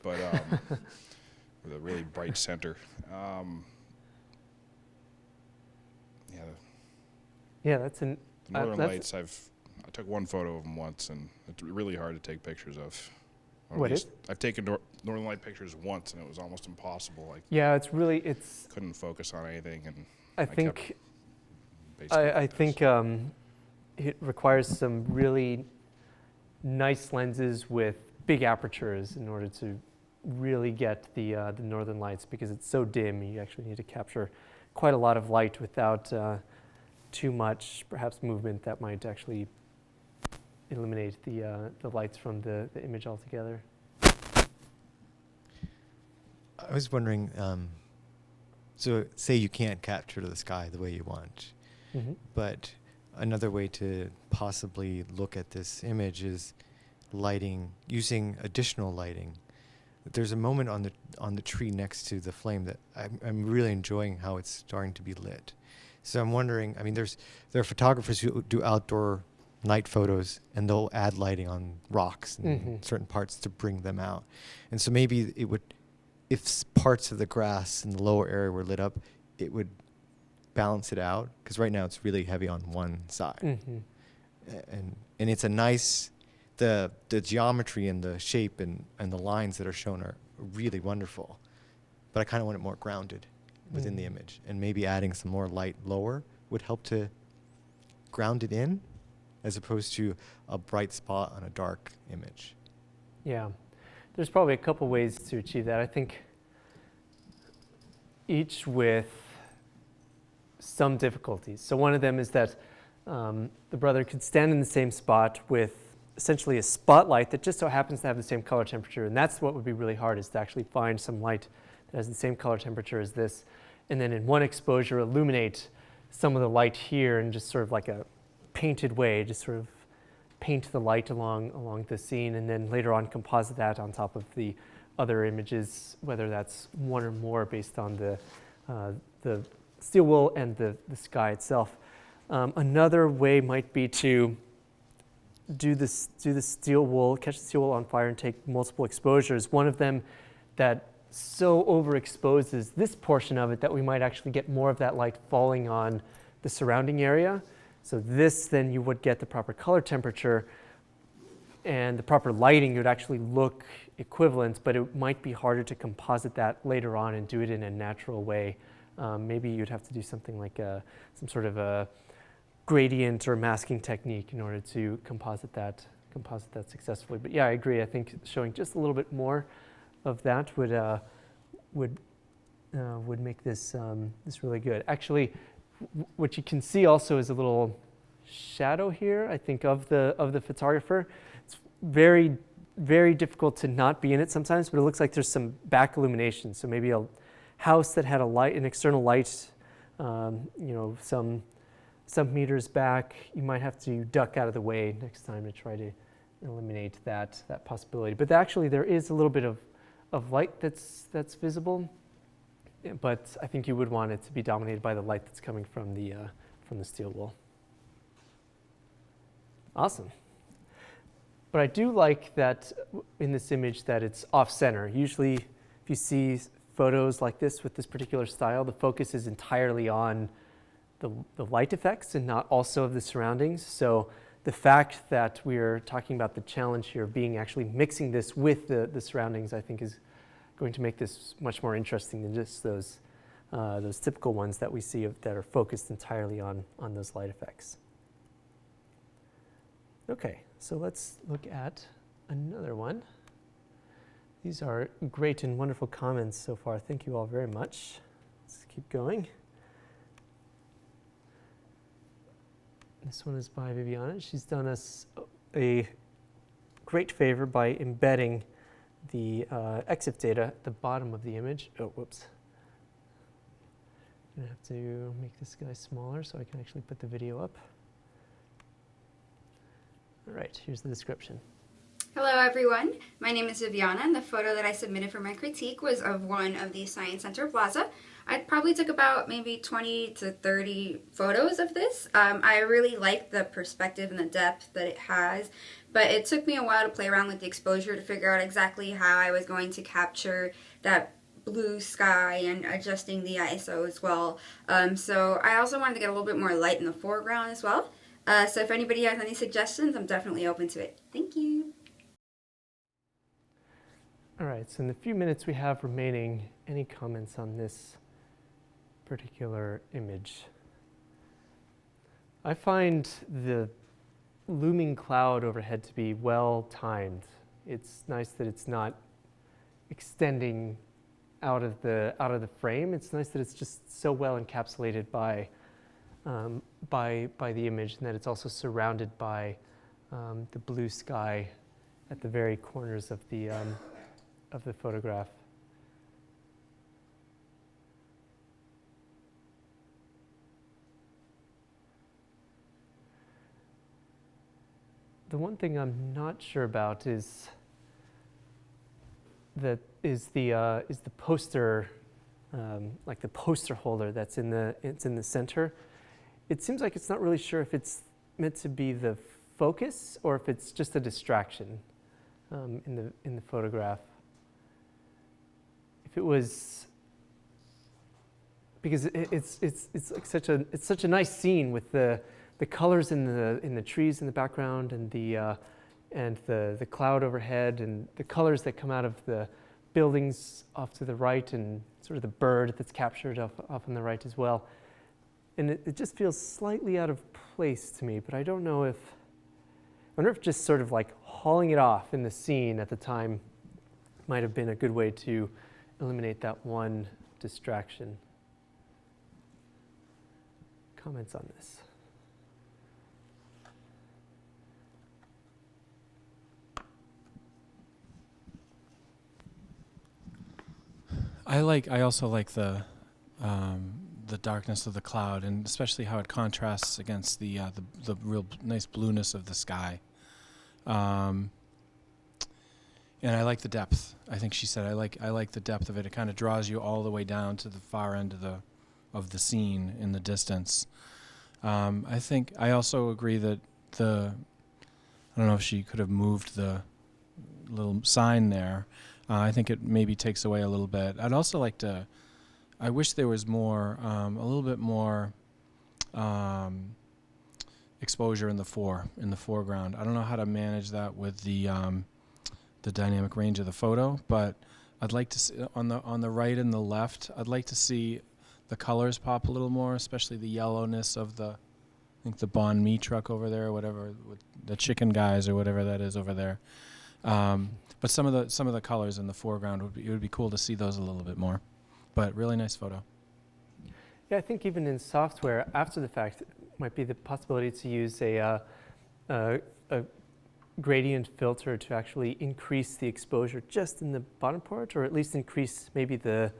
but with a really bright center. Yeah, that's an. The Northern Lights, I took one photo of them once, and it's really hard to take pictures of. What is? I've taken Northern Light pictures once, and it was almost impossible. Like, yeah, it's couldn't focus on anything, and I think it requires some really nice lenses with big apertures in order to really get the Northern Lights, because it's so dim. You actually need to capture quite a lot of light without too much, perhaps, movement that might actually eliminate the lights from the image altogether. I was wondering, so say you can't capture the sky the way you want, mm-hmm. but another way to possibly look at this image is lighting, using additional lighting. There's a moment on the tree next to the flame that I'm really enjoying how it's starting to be lit. So I'm wondering, I mean, there are photographers who do outdoor night photos, and they'll add lighting on rocks and mm-hmm. certain parts to bring them out. And so maybe it would, if parts of the grass in the lower area were lit up, it would balance it out, because right now it's really heavy on one side. Mm-hmm. And it's a nice, the geometry and the shape and the lines that are shown are really wonderful. But I kind of want it more grounded within the image, and maybe adding some more light lower would help to ground it in, as opposed to a bright spot on a dark image. Yeah, there's probably a couple ways to achieve that. I think each with some difficulties. So one of them is that the brother could stand in the same spot with essentially a spotlight that just so happens to have the same color temperature, and that's what would be really hard, is to actually find some light that has the same color temperature as this, and then in one exposure illuminate some of the light here in just sort of like a painted way, just sort of paint the light along the scene, and then later on composite that on top of the other images, whether that's one or more based on the steel wool and the sky itself. Another way might be to do the steel wool, catch the steel wool on fire and take multiple exposures. One of them that so overexposes this portion of it that we might actually get more of that light falling on the surrounding area. So this, then you would get the proper color temperature and the proper lighting. It would actually look equivalent, but it might be harder to composite that later on and do it in a natural way. Maybe you'd have to do something like some sort of a gradient or masking technique in order to composite that successfully. But yeah, I agree. I think showing just a little bit more of that would make this really good. Actually, what you can see also is a little shadow here, I think, of the photographer. It's very, very difficult to not be in it sometimes, but it looks like there's some back illumination. So maybe a house that had an external light, some meters back, you might have to duck out of the way next time to try to eliminate that possibility. But actually, there is a little bit of light that's visible, but I think you would want it to be dominated by the light that's coming from the steel wool. Awesome. But I do like that in this image that it's off-center. Usually, if you see photos like this with this particular style, the focus is entirely on the light effects and not also of the surroundings. So the fact that we're talking about the challenge here of being actually mixing this with the surroundings, I think is going to make this much more interesting than just those typical ones that we see that are focused entirely on those light effects. Okay, so let's look at another one. These are great and wonderful comments so far. Thank you all very much. Let's keep going. This one is by Viviana. She's done us a great favor by embedding the EXIF data at the bottom of the image. Oh, whoops. I'm going to have to make this guy smaller so I can actually put the video up. All right, here's the description. Hello everyone, my name is Viviana and the photo that I submitted for my critique was of one of the Science Center Plaza. I probably took about maybe 20 to 30 photos of this. I really like the perspective and the depth that it has, but it took me a while to play around with the exposure to figure out exactly how I was going to capture that blue sky and adjusting the ISO as well. So I also wanted to get a little bit more light in the foreground as well. So if anybody has any suggestions, I'm definitely open to it. Thank you. All right, so in the few minutes we have remaining, any comments on this particular image? I find the looming cloud overhead to be well timed. It's nice that it's not extending out of the frame. It's nice that it's just so well encapsulated by the image, and that it's also surrounded by the blue sky at the very corners of the photograph. The one thing I'm not sure about is the poster, like the poster holder that's in the center. It seems like it's not really sure if it's meant to be the focus or if it's just a distraction in the photograph. If it was, because it's like such a nice scene with the colors in the trees in the background and the cloud overhead and the colors that come out of the buildings off to the right and sort of the bird that's captured off on the right as well. And it just feels slightly out of place to me, but I wonder if just sort of like hauling it off in the scene at the time might have been a good way to eliminate that one distraction. Comments on this? I also like the darkness of the cloud, and especially how it contrasts against the real nice blueness of the sky. And I like the depth. I think she said I like the depth of it. It kind of draws you all the way down to the far end of the scene in the distance. I think I also agree that I don't know if she could have moved the little sign there. I think it maybe takes away a little bit. I'd also like to. I wish there was more, a little bit more exposure in the foreground. I don't know how to manage that with the dynamic range of the photo, but I'd like to see on the right and the left. I'd like to see the colors pop a little more, especially the yellowness of the banh mi truck over there, or whatever, with the chicken guys or whatever that is over there. But some of the colors in the foreground would be cool to see those a little bit more. But really nice photo. Yeah, I think even in software, after the fact, might be the possibility to use a gradient filter to actually increase the exposure just in the bottom part, or at least increase maybe the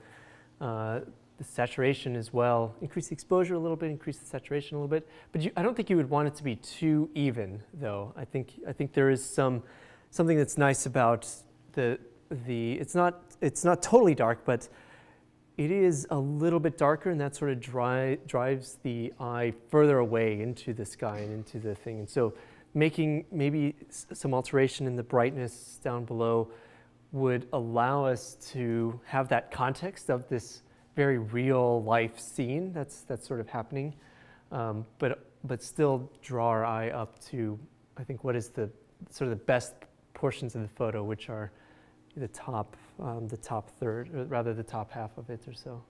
saturation as well. Increase the exposure a little bit, increase the saturation a little bit. But I don't think you would want it to be too even, though. I think there is something that's nice about it's not totally dark, but it is a little bit darker, and that sort of drives the eye further away into the sky and into the thing. And so making maybe some alteration in the brightness down below would allow us to have that context of this very real life scene that's sort of happening, but still draw our eye up to, I think, what is the sort of the best portions of the photo, which are the top third, or rather the top half of it or so.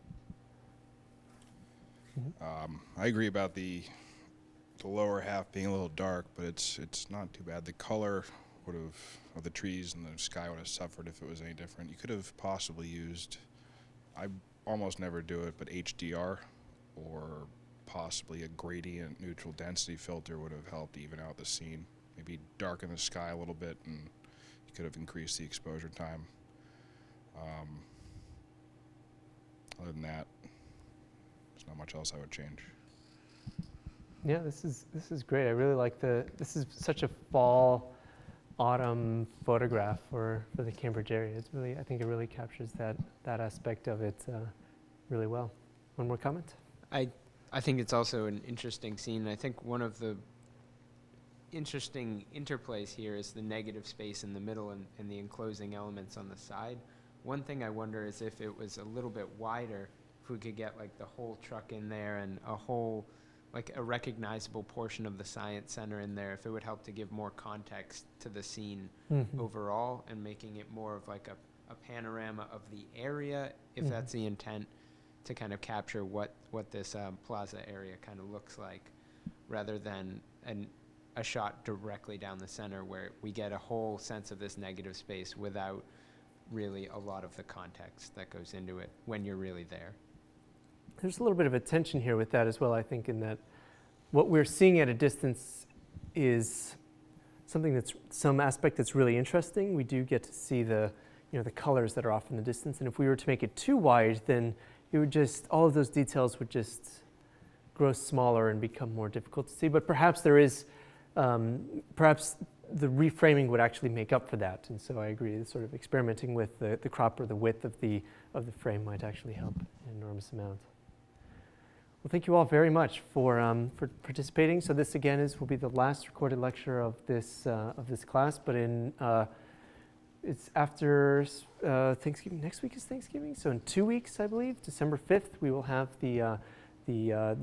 I agree about the lower half being a little dark, but it's not too bad. The color of the trees and the sky would have suffered if it was any different. You could have possibly used, I almost never do it, but HDR or possibly a gradient neutral density filter would have helped even out the scene. Maybe darken the sky a little bit, and you could have increased the exposure time. Other than that, there's not much else I would change. Yeah, this is great. I really like this is such a fall, autumn photograph for the Cambridge area. It's really, I think it really captures that aspect of it really well. One more comment? I think it's also an interesting scene. I think one of the interesting interplays here is the negative space in the middle and the enclosing elements on the side. One thing I wonder is if it was a little bit wider, if we could get like the whole truck in there and a whole, like a recognizable portion of the Science Center in there, if it would help to give more context to the scene overall and making it more of like a panorama of the area, if that's the intent, to kind of capture what this plaza area kind of looks like, rather than a shot directly down the center where we get a whole sense of this negative space without really a lot of the context that goes into it when you're really there. There's a little bit of a tension here with that as well, I think, in that what we're seeing at a distance is something that's some aspect that's really interesting. We do get to see the colors that are off in the distance, and if we were to make it too wide, then it would just, all of those details would just grow smaller and become more difficult to see. But perhaps there is, perhaps the reframing would actually make up for that. And so I agree, sort of experimenting with the crop or the width of the frame might actually help an enormous amount. Well, thank you all very much for participating. So this again will be the last recorded lecture of this class, but it's after Thanksgiving. Next week is Thanksgiving, so in 2 weeks, I believe, December 5th, we will have the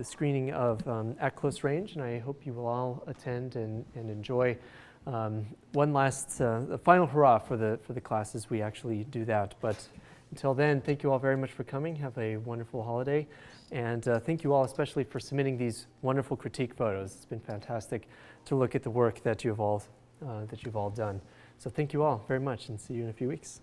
screening of At Close Range, and I hope you will all attend and enjoy. One last, the final hurrah for the classes. We actually do that, but until then, thank you all very much for coming. Have a wonderful holiday, and thank you all especially for submitting these wonderful critique photos. It's been fantastic to look at the work that you've all done. So thank you all very much, and see you in a few weeks.